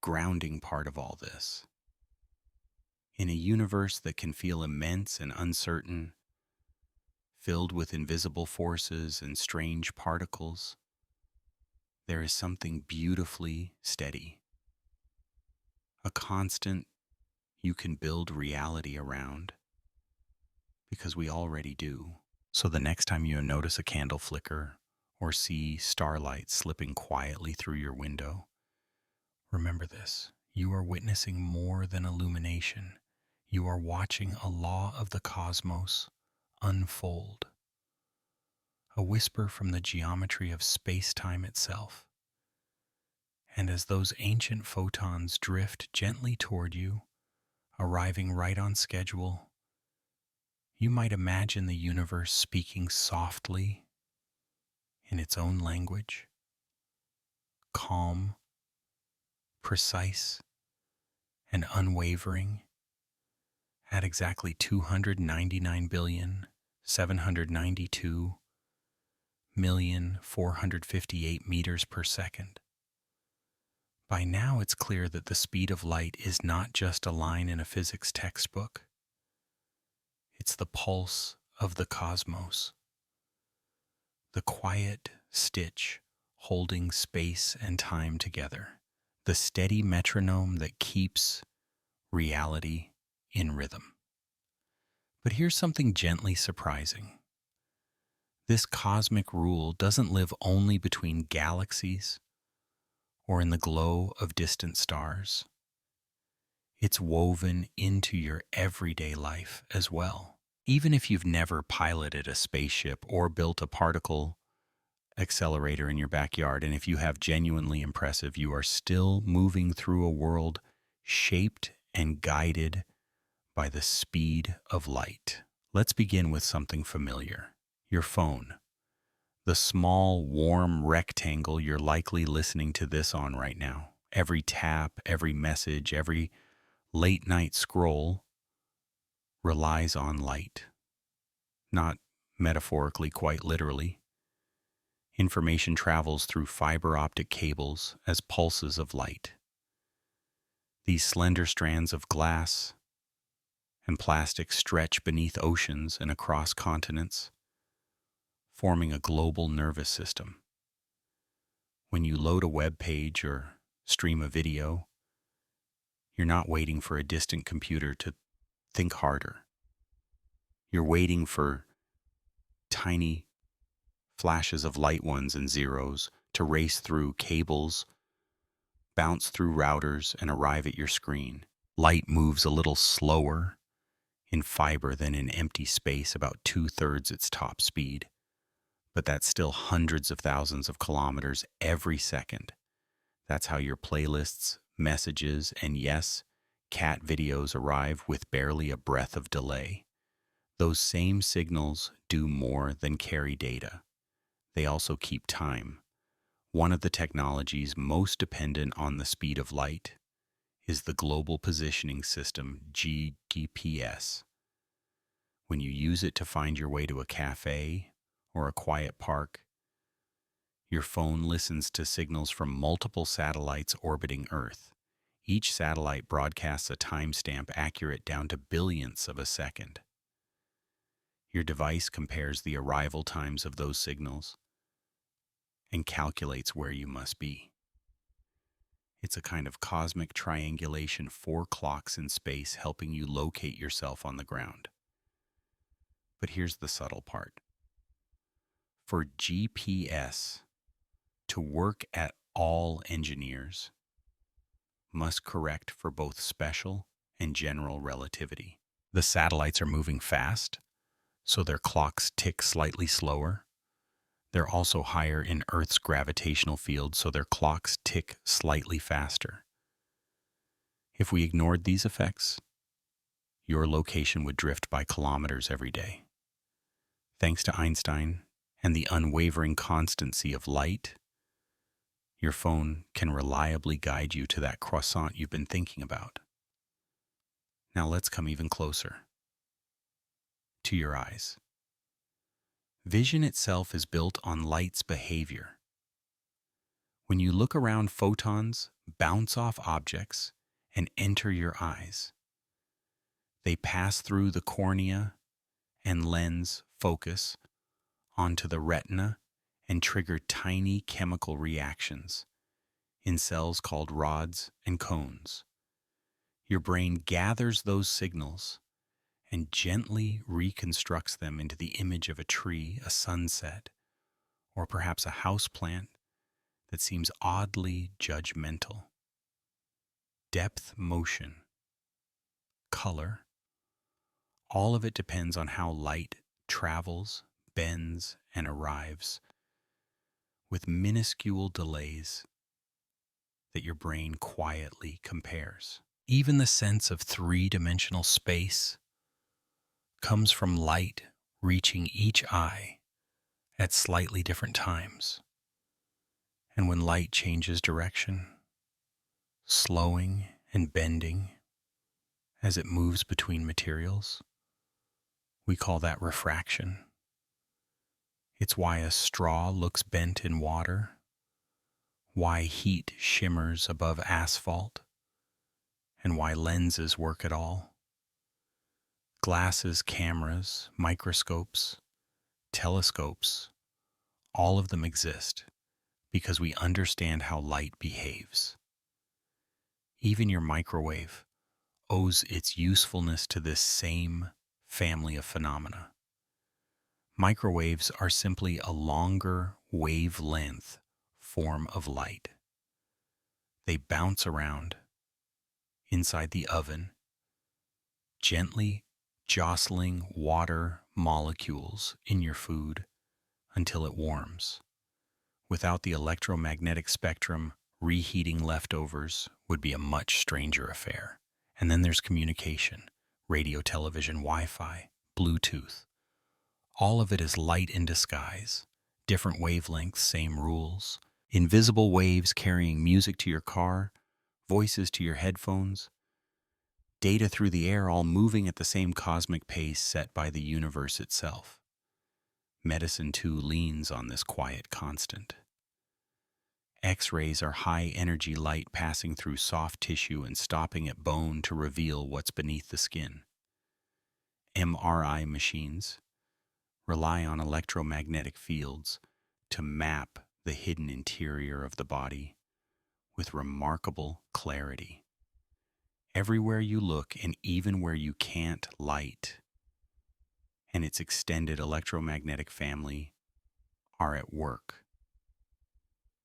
grounding part of all this. In a universe that can feel immense and uncertain, filled with invisible forces and strange particles, there is something beautifully steady, a constant you can build reality around, because we already do. So the next time you notice a candle flicker or see starlight slipping quietly through your window, remember this: you are witnessing more than illumination. You are watching a law of the cosmos unfold, a whisper from the geometry of space-time itself. And as those ancient photons drift gently toward you, arriving right on schedule, you might imagine the universe speaking softly in its own language, calm, precise, and unwavering, at exactly 299,792,458 meters per second. By now it's clear that the speed of light is not just a line in a physics textbook. It's the pulse of the cosmos, the quiet stitch holding space and time together, the steady metronome that keeps reality in rhythm. But here's something gently surprising. This cosmic rule doesn't live only between galaxies or in the glow of distant stars. It's woven into your everyday life as well. Even if you've never piloted a spaceship or built a particle accelerator in your backyard, and if you have, genuinely impressive, you are still moving through a world shaped and guided by the speed of light. Let's begin with something familiar: your phone. The small, warm rectangle you're likely listening to this on right now. Every tap, every message, every late-night scroll relies on light. Not metaphorically, quite literally. Information travels through fiber optic cables as pulses of light. These slender strands of glass and plastic stretch beneath oceans and across continents, forming a global nervous system. When you load a web page or stream a video, you're not waiting for a distant computer to think harder. You're waiting for tiny flashes of light ones and zeros to race through cables, bounce through routers, and arrive at your screen. Light moves a little slower in fiber than in empty space, about 2/3 its top speed. But that's still hundreds of thousands of kilometers every second. That's how your playlists, messages, and yes, cat videos arrive with barely a breath of delay. Those same signals do more than carry data. They also keep time. One of the technologies most dependent on the speed of light is the Global Positioning System, GPS. When you use it to find your way to a cafe or a quiet park, your phone listens to signals from multiple satellites orbiting Earth. Each satellite broadcasts a timestamp accurate down to billionths of a second. Your device compares the arrival times of those signals and calculates where you must be. It's a kind of cosmic triangulation, 4 clocks in space helping you locate yourself on the ground. But here's the subtle part. For GPS to work at all, engineers must correct for both special and general relativity. The satellites are moving fast, so their clocks tick slightly slower. They're also higher in Earth's gravitational field, so their clocks tick slightly faster. If we ignored these effects, your location would drift by kilometers every day. Thanks to Einstein and the unwavering constancy of light, your phone can reliably guide you to that croissant you've been thinking about. Now let's come even closer to your eyes. Vision itself is built on light's behavior. When you look around, photons bounce off objects and enter your eyes. They pass through the cornea and lens focus onto the retina and trigger tiny chemical reactions in cells called rods and cones. Your brain gathers those signals and gently reconstructs them into the image of a tree, a sunset, or perhaps a houseplant that seems oddly judgmental. Depth, motion, color, all of it depends on how light travels, bends, and arrives, with minuscule delays that your brain quietly compares. Even the sense of three-dimensional space comes from light reaching each eye at slightly different times. And when light changes direction, slowing and bending as it moves between materials, we call that refraction. It's why a straw looks bent in water, why heat shimmers above asphalt, and why lenses work at all. Glasses, cameras, microscopes, telescopes, all of them exist because we understand how light behaves. Even your microwave owes its usefulness to this same family of phenomena. Microwaves are simply a longer wavelength form of light. They bounce around inside the oven, gently jostling water molecules in your food until it warms. Without the electromagnetic spectrum, reheating leftovers would be a much stranger affair. And then there's communication, radio, television, Wi-Fi, Bluetooth. All of it is light in disguise, different wavelengths, same rules, invisible waves carrying music to your car, voices to your headphones, data through the air, all moving at the same cosmic pace set by the universe itself. Medicine, too, leans on this quiet constant. X-rays are high-energy light passing through soft tissue and stopping at bone to reveal what's beneath the skin. MRI machines rely on electromagnetic fields to map the hidden interior of the body with remarkable clarity. Everywhere you look, and even where you can't, light and its extended electromagnetic family are at work.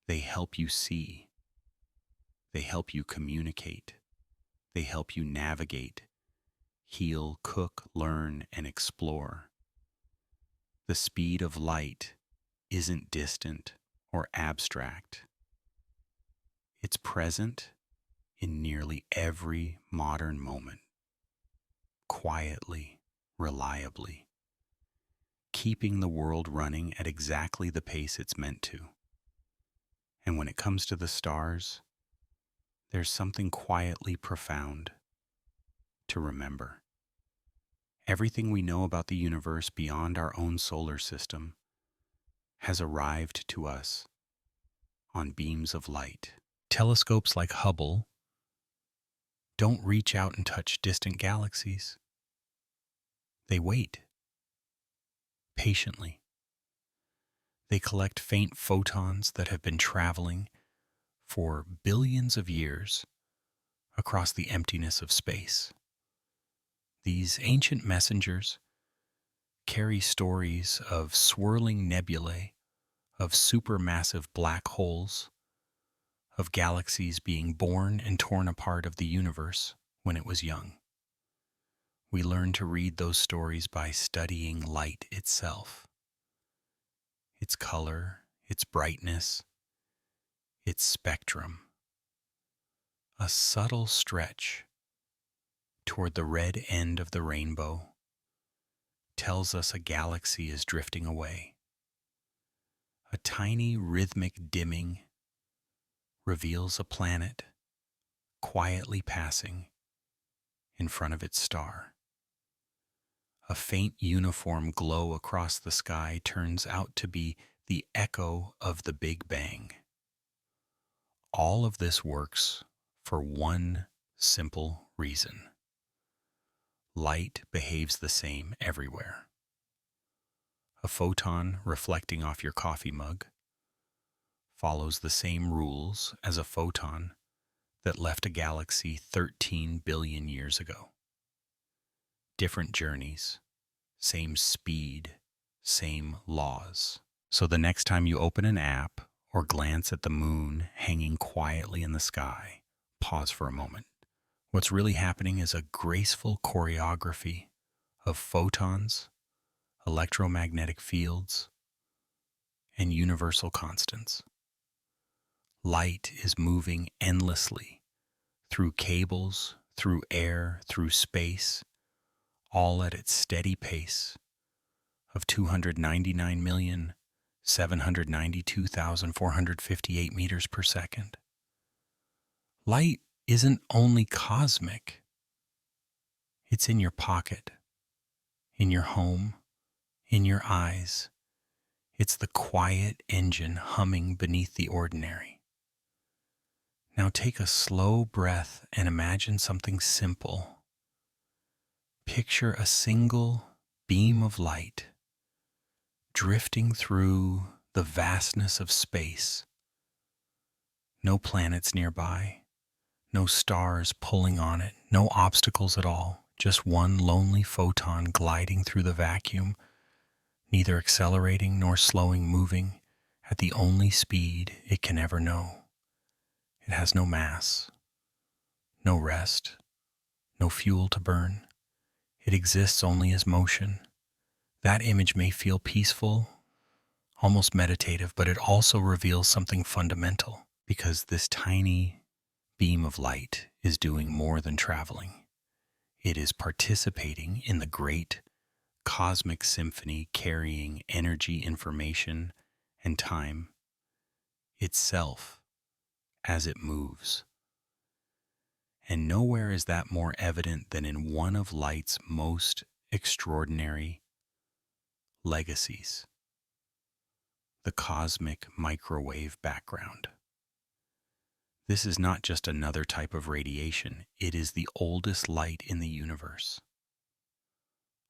They help you see. They help you communicate. They help you navigate, heal, cook, learn, and explore. The speed of light isn't distant or abstract. It's present in nearly every modern moment, quietly, reliably, keeping the world running at exactly the pace it's meant to. And when it comes to the stars, there's something quietly profound to remember. Everything we know about the universe beyond our own solar system has arrived to us on beams of light. Telescopes like Hubble don't reach out and touch distant galaxies. They wait patiently. They collect faint photons that have been traveling for billions of years across the emptiness of space. These ancient messengers carry stories of swirling nebulae, of supermassive black holes, of galaxies being born and torn apart of the universe when it was young. We learn to read those stories by studying light itself, its color, its brightness, its spectrum. A subtle stretch toward the red end of the rainbow tells us a galaxy is drifting away. A tiny rhythmic dimming reveals a planet quietly passing in front of its star. A faint uniform glow across the sky turns out to be the echo of the Big Bang. All of this works for one simple reason. Light behaves the same everywhere. A photon reflecting off your coffee mug follows the same rules as a photon that left a galaxy 13 billion years ago. Different journeys, same speed, same laws. So the next time you open an app or glance at the moon hanging quietly in the sky, pause for a moment. What's really happening is a graceful choreography of photons, electromagnetic fields, and universal constants. Light is moving endlessly through cables, through air, through space, all at its steady pace of 299,792,458 meters per second. Light isn't only cosmic. It's in your pocket, in your home, in your eyes. It's the quiet engine humming beneath the ordinary. Now take a slow breath and imagine something simple. Picture a single beam of light drifting through the vastness of space. No planets nearby, no stars pulling on it, no obstacles at all, just one lonely photon gliding through the vacuum, neither accelerating nor slowing, moving at the only speed it can ever know. It has no mass, no rest, no fuel to burn. It exists only as motion. That image may feel peaceful, almost meditative, but it also reveals something fundamental, because this tiny beam of light is doing more than traveling. It is participating in the great cosmic symphony, carrying energy, information, and time itself as it moves. And nowhere is that more evident than in one of light's most extraordinary legacies. the cosmic microwave background. This is not just another type of radiation, it is the oldest light in the universe.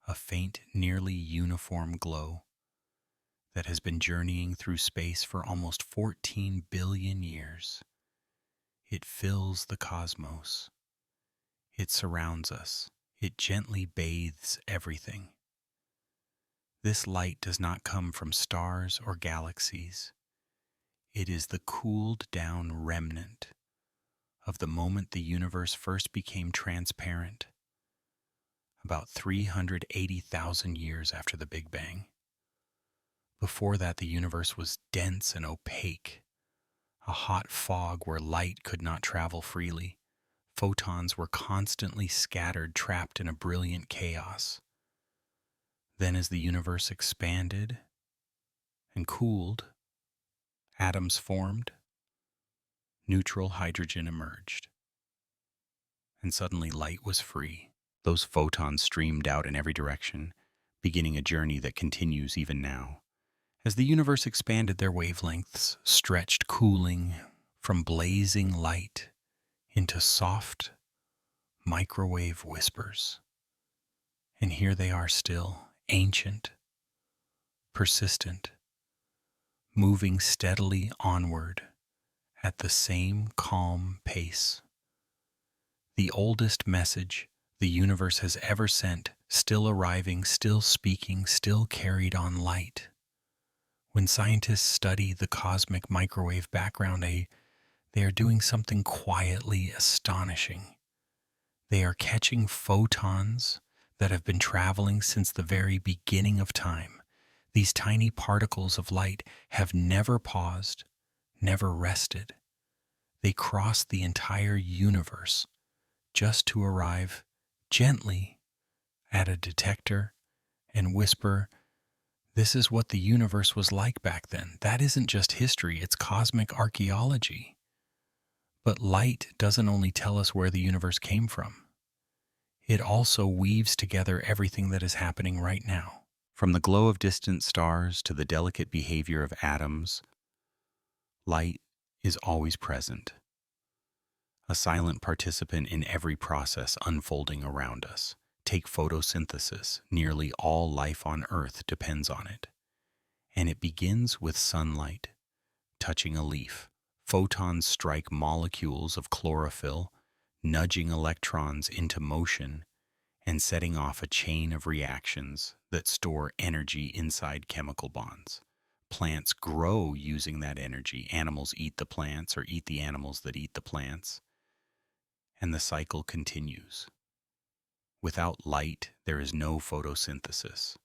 A faint, nearly uniform glow that has been journeying through space for almost 14 billion years. It fills the cosmos. It surrounds us. It gently bathes everything. This light does not come from stars or galaxies. It is the cooled down remnant of the moment the universe first became transparent, about 380,000 years after the Big Bang. Before that, the universe was dense and opaque, a hot fog where light could not travel freely. Photons were constantly scattered, trapped in a brilliant chaos. Then, as the universe expanded and cooled, atoms formed, neutral hydrogen emerged, and suddenly light was free. Those photons streamed out in every direction, beginning a journey that continues even now. As the universe expanded, their wavelengths stretched, cooling from blazing light into soft microwave whispers. And here they are still, ancient, persistent, moving steadily onward at the same calm pace. The oldest message the universe has ever sent, still arriving, still speaking, still carried on light. When scientists study the cosmic microwave background, they are doing something quietly astonishing. They are catching photons that have been traveling since the very beginning of time. These tiny particles of light have never paused, never rested. They cross the entire universe just to arrive gently at a detector and whisper, "This is what the universe was like back then." That isn't just history, it's cosmic archaeology. But light doesn't only tell us where the universe came from. It also weaves together everything that is happening right now. From the glow of distant stars to the delicate behavior of atoms, light is always present, a silent participant in every process unfolding around us. Take photosynthesis. Nearly all life on Earth depends on it. And it begins with sunlight touching a leaf. Photons strike molecules of chlorophyll, nudging electrons into motion and setting off a chain of reactions that store energy inside chemical bonds. Plants grow using that energy. Animals eat the plants or eat the animals that eat the plants. And the cycle continues. Without light, there is no photosynthesis.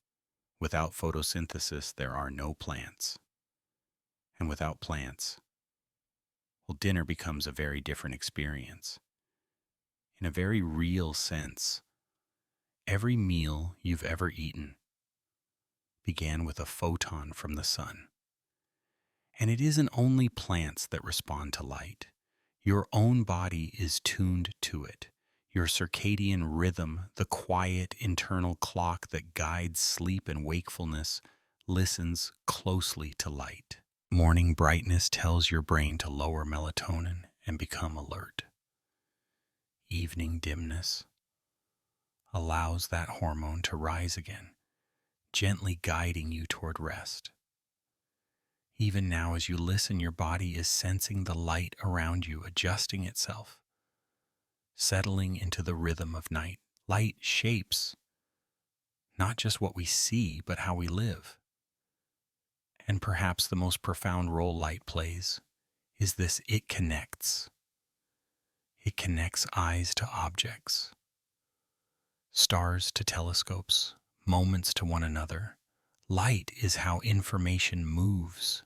Without photosynthesis, there are no plants. And without plants, well, dinner becomes a very different experience. In a very real sense, every meal you've ever eaten began with a photon from the sun. And it isn't only plants that respond to light. Your own body is tuned to it. Your circadian rhythm, the quiet internal clock that guides sleep and wakefulness, listens closely to light. Morning brightness tells your brain to lower melatonin and become alert. Evening dimness allows that hormone to rise again, gently guiding you toward rest. Even now, as you listen, your body is sensing the light around you, adjusting itself, settling into the rhythm of night. Light shapes not just what we see, but how we live. And perhaps the most profound role light plays is this: it connects. It connects eyes to objects, stars to telescopes, moments to one another. Light is how information moves.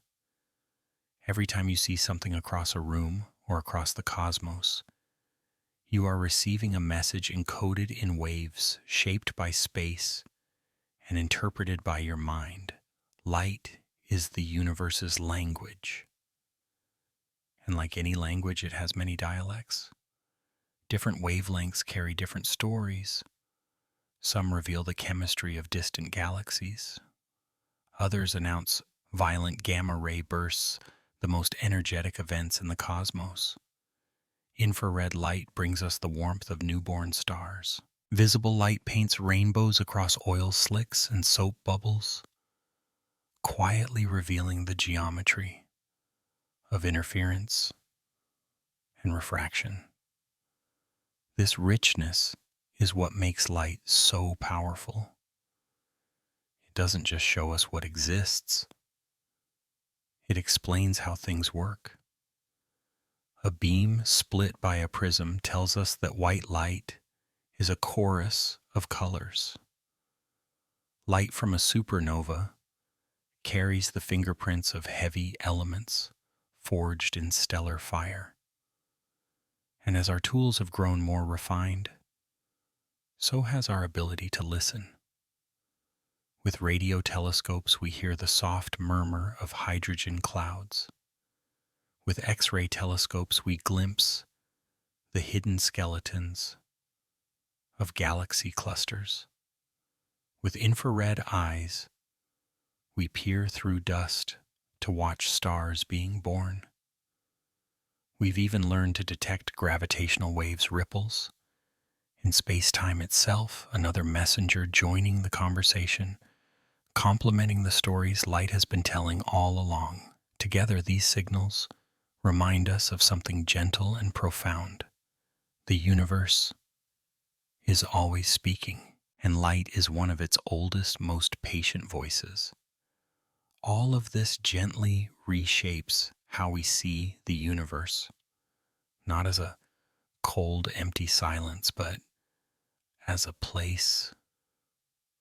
Every time you see something across a room or across the cosmos, you are receiving a message encoded in waves, shaped by space and interpreted by your mind. Light is the universe's language. And like any language, it has many dialects. Different wavelengths carry different stories. Some reveal the chemistry of distant galaxies. Others announce violent gamma ray bursts, the most energetic events in the cosmos. Infrared light brings us the warmth of newborn stars. Visible light paints rainbows across oil slicks and soap bubbles, quietly revealing the geometry of interference and refraction. This richness is what makes light so powerful. It doesn't just show us what exists, it explains how things work. A beam split by a prism tells us that white light is a chorus of colors. Light from a supernova carries the fingerprints of heavy elements forged in stellar fire. And as our tools have grown more refined, so has our ability to listen. With radio telescopes, we hear the soft murmur of hydrogen clouds. With X-ray telescopes, we glimpse the hidden skeletons of galaxy clusters. With infrared eyes, we peer through dust to watch stars being born. We've even learned to detect gravitational waves ripples in space-time itself, another messenger joining the conversation, complementing the stories light has been telling all along. Together, these signals remind us of something gentle and profound. The universe is always speaking, and light is one of its oldest, most patient voices. All of this gently reshapes how we see the universe, not as a cold, empty silence, but as a place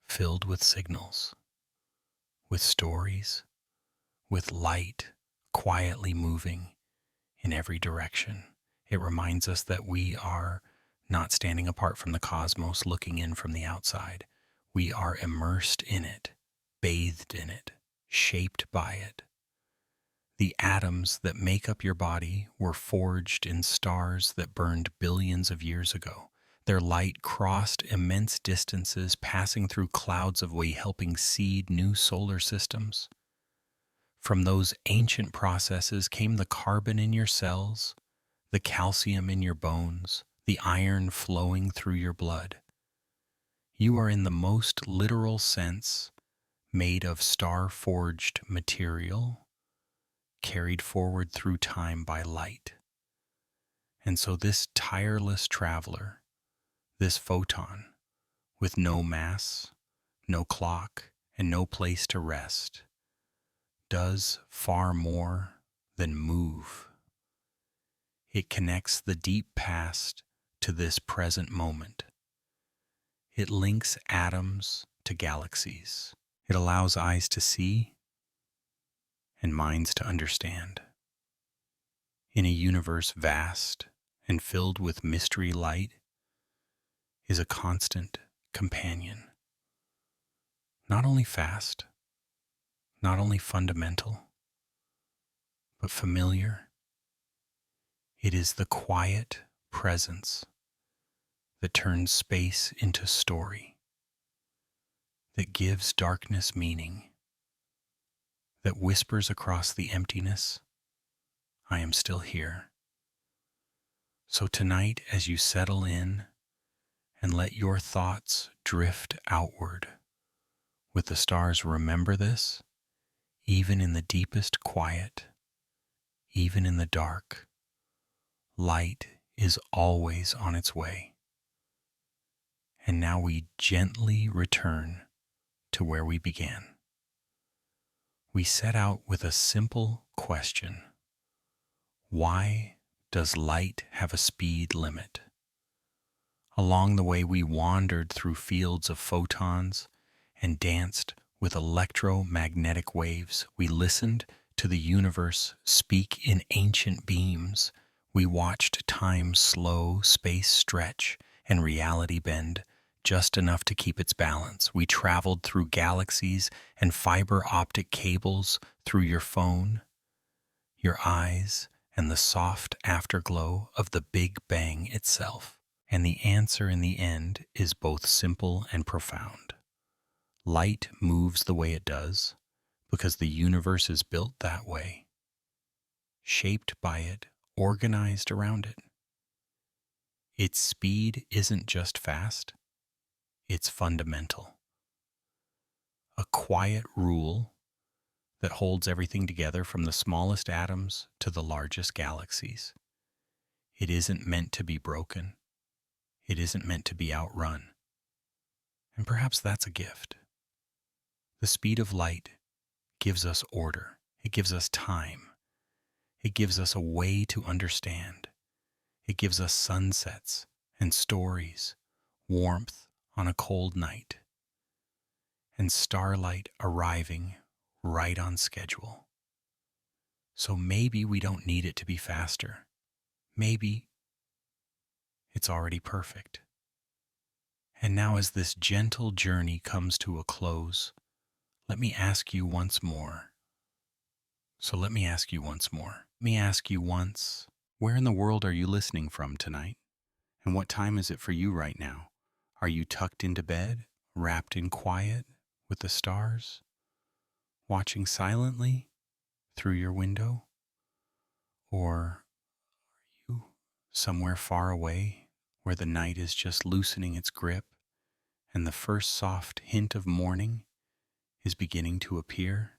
filled with signals, with stories, with light quietly moving in every direction. It reminds us that we are not standing apart from the cosmos, looking in from the outside. We are immersed in it, bathed in it, shaped by it. The atoms that make up your body were forged in stars that burned billions of years ago. Their light crossed immense distances, passing through clouds of way, helping seed new solar systems. From those ancient processes came the carbon in your cells, the calcium in your bones, the iron flowing through your blood. You are, in the most literal sense, made of star-forged material, carried forward through time by light. And so this tireless traveler, this photon, with no mass, no clock, and no place to rest, does far more than move. It connects the deep past to this present moment. It links atoms to galaxies. It allows eyes to see and minds to understand. In a universe vast and filled with mystery, light is a constant companion. Not only fast, not only fundamental, but familiar. It is the quiet presence that turns space into story, that gives darkness meaning, that whispers across the emptiness, I am still here. So tonight, as you settle in and let your thoughts drift outward with the stars, remember this: even in the deepest quiet, even in the dark, light is always on its way. And now we gently return to where we began. We set out with a simple question: why does light have a speed limit? Along the way, we wandered through fields of photons and danced with electromagnetic waves. We listened to the universe speak in ancient beams. We watched time slow, space stretch, and reality bend just enough to keep its balance. We traveled through galaxies and fiber optic cables, through your phone, your eyes, and the soft afterglow of the Big Bang itself. And the answer in the end is both simple and profound. Light moves the way it does because the universe is built that way, shaped by it, organized around it. Its speed isn't just fast, it's fundamental. A quiet rule that holds everything together from the smallest atoms to the largest galaxies. It isn't meant to be broken. It isn't meant to be outrun. And perhaps that's a gift. The speed of light gives us order. It gives us time. It gives us a way to understand. It gives us sunsets and stories, warmth on a cold night, and starlight arriving right on schedule. So maybe we don't need it to be faster. Maybe it's already perfect. And now, as this gentle journey comes to a close, let me ask you once more. Let me ask you once, where in the world are you listening from tonight? And what time is it for you right now? Are you tucked into bed, wrapped in quiet with the stars, watching silently through your window? Or are you somewhere far away where the night is just loosening its grip and the first soft hint of morning is beginning to appear?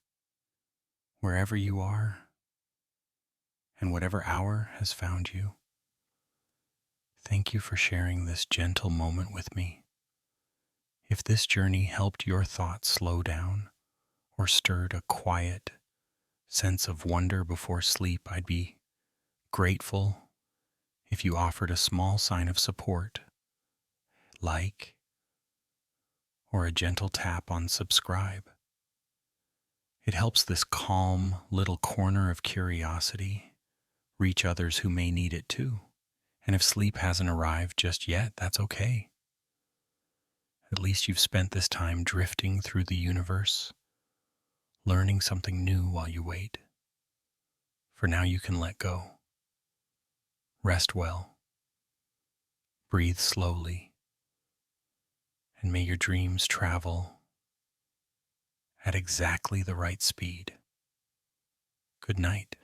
Wherever you are and whatever hour has found you, thank you for sharing this gentle moment with me. If this journey helped your thoughts slow down or stirred a quiet sense of wonder before sleep, I'd be grateful if you offered a small sign of support, like, or a gentle tap on subscribe. It helps this calm little corner of curiosity reach others who may need it too. And if sleep hasn't arrived just yet, that's okay. At least you've spent this time drifting through the universe, learning something new while you wait. For now, you can let go. Rest well. Breathe slowly. And may your dreams travel at exactly the right speed. Good night.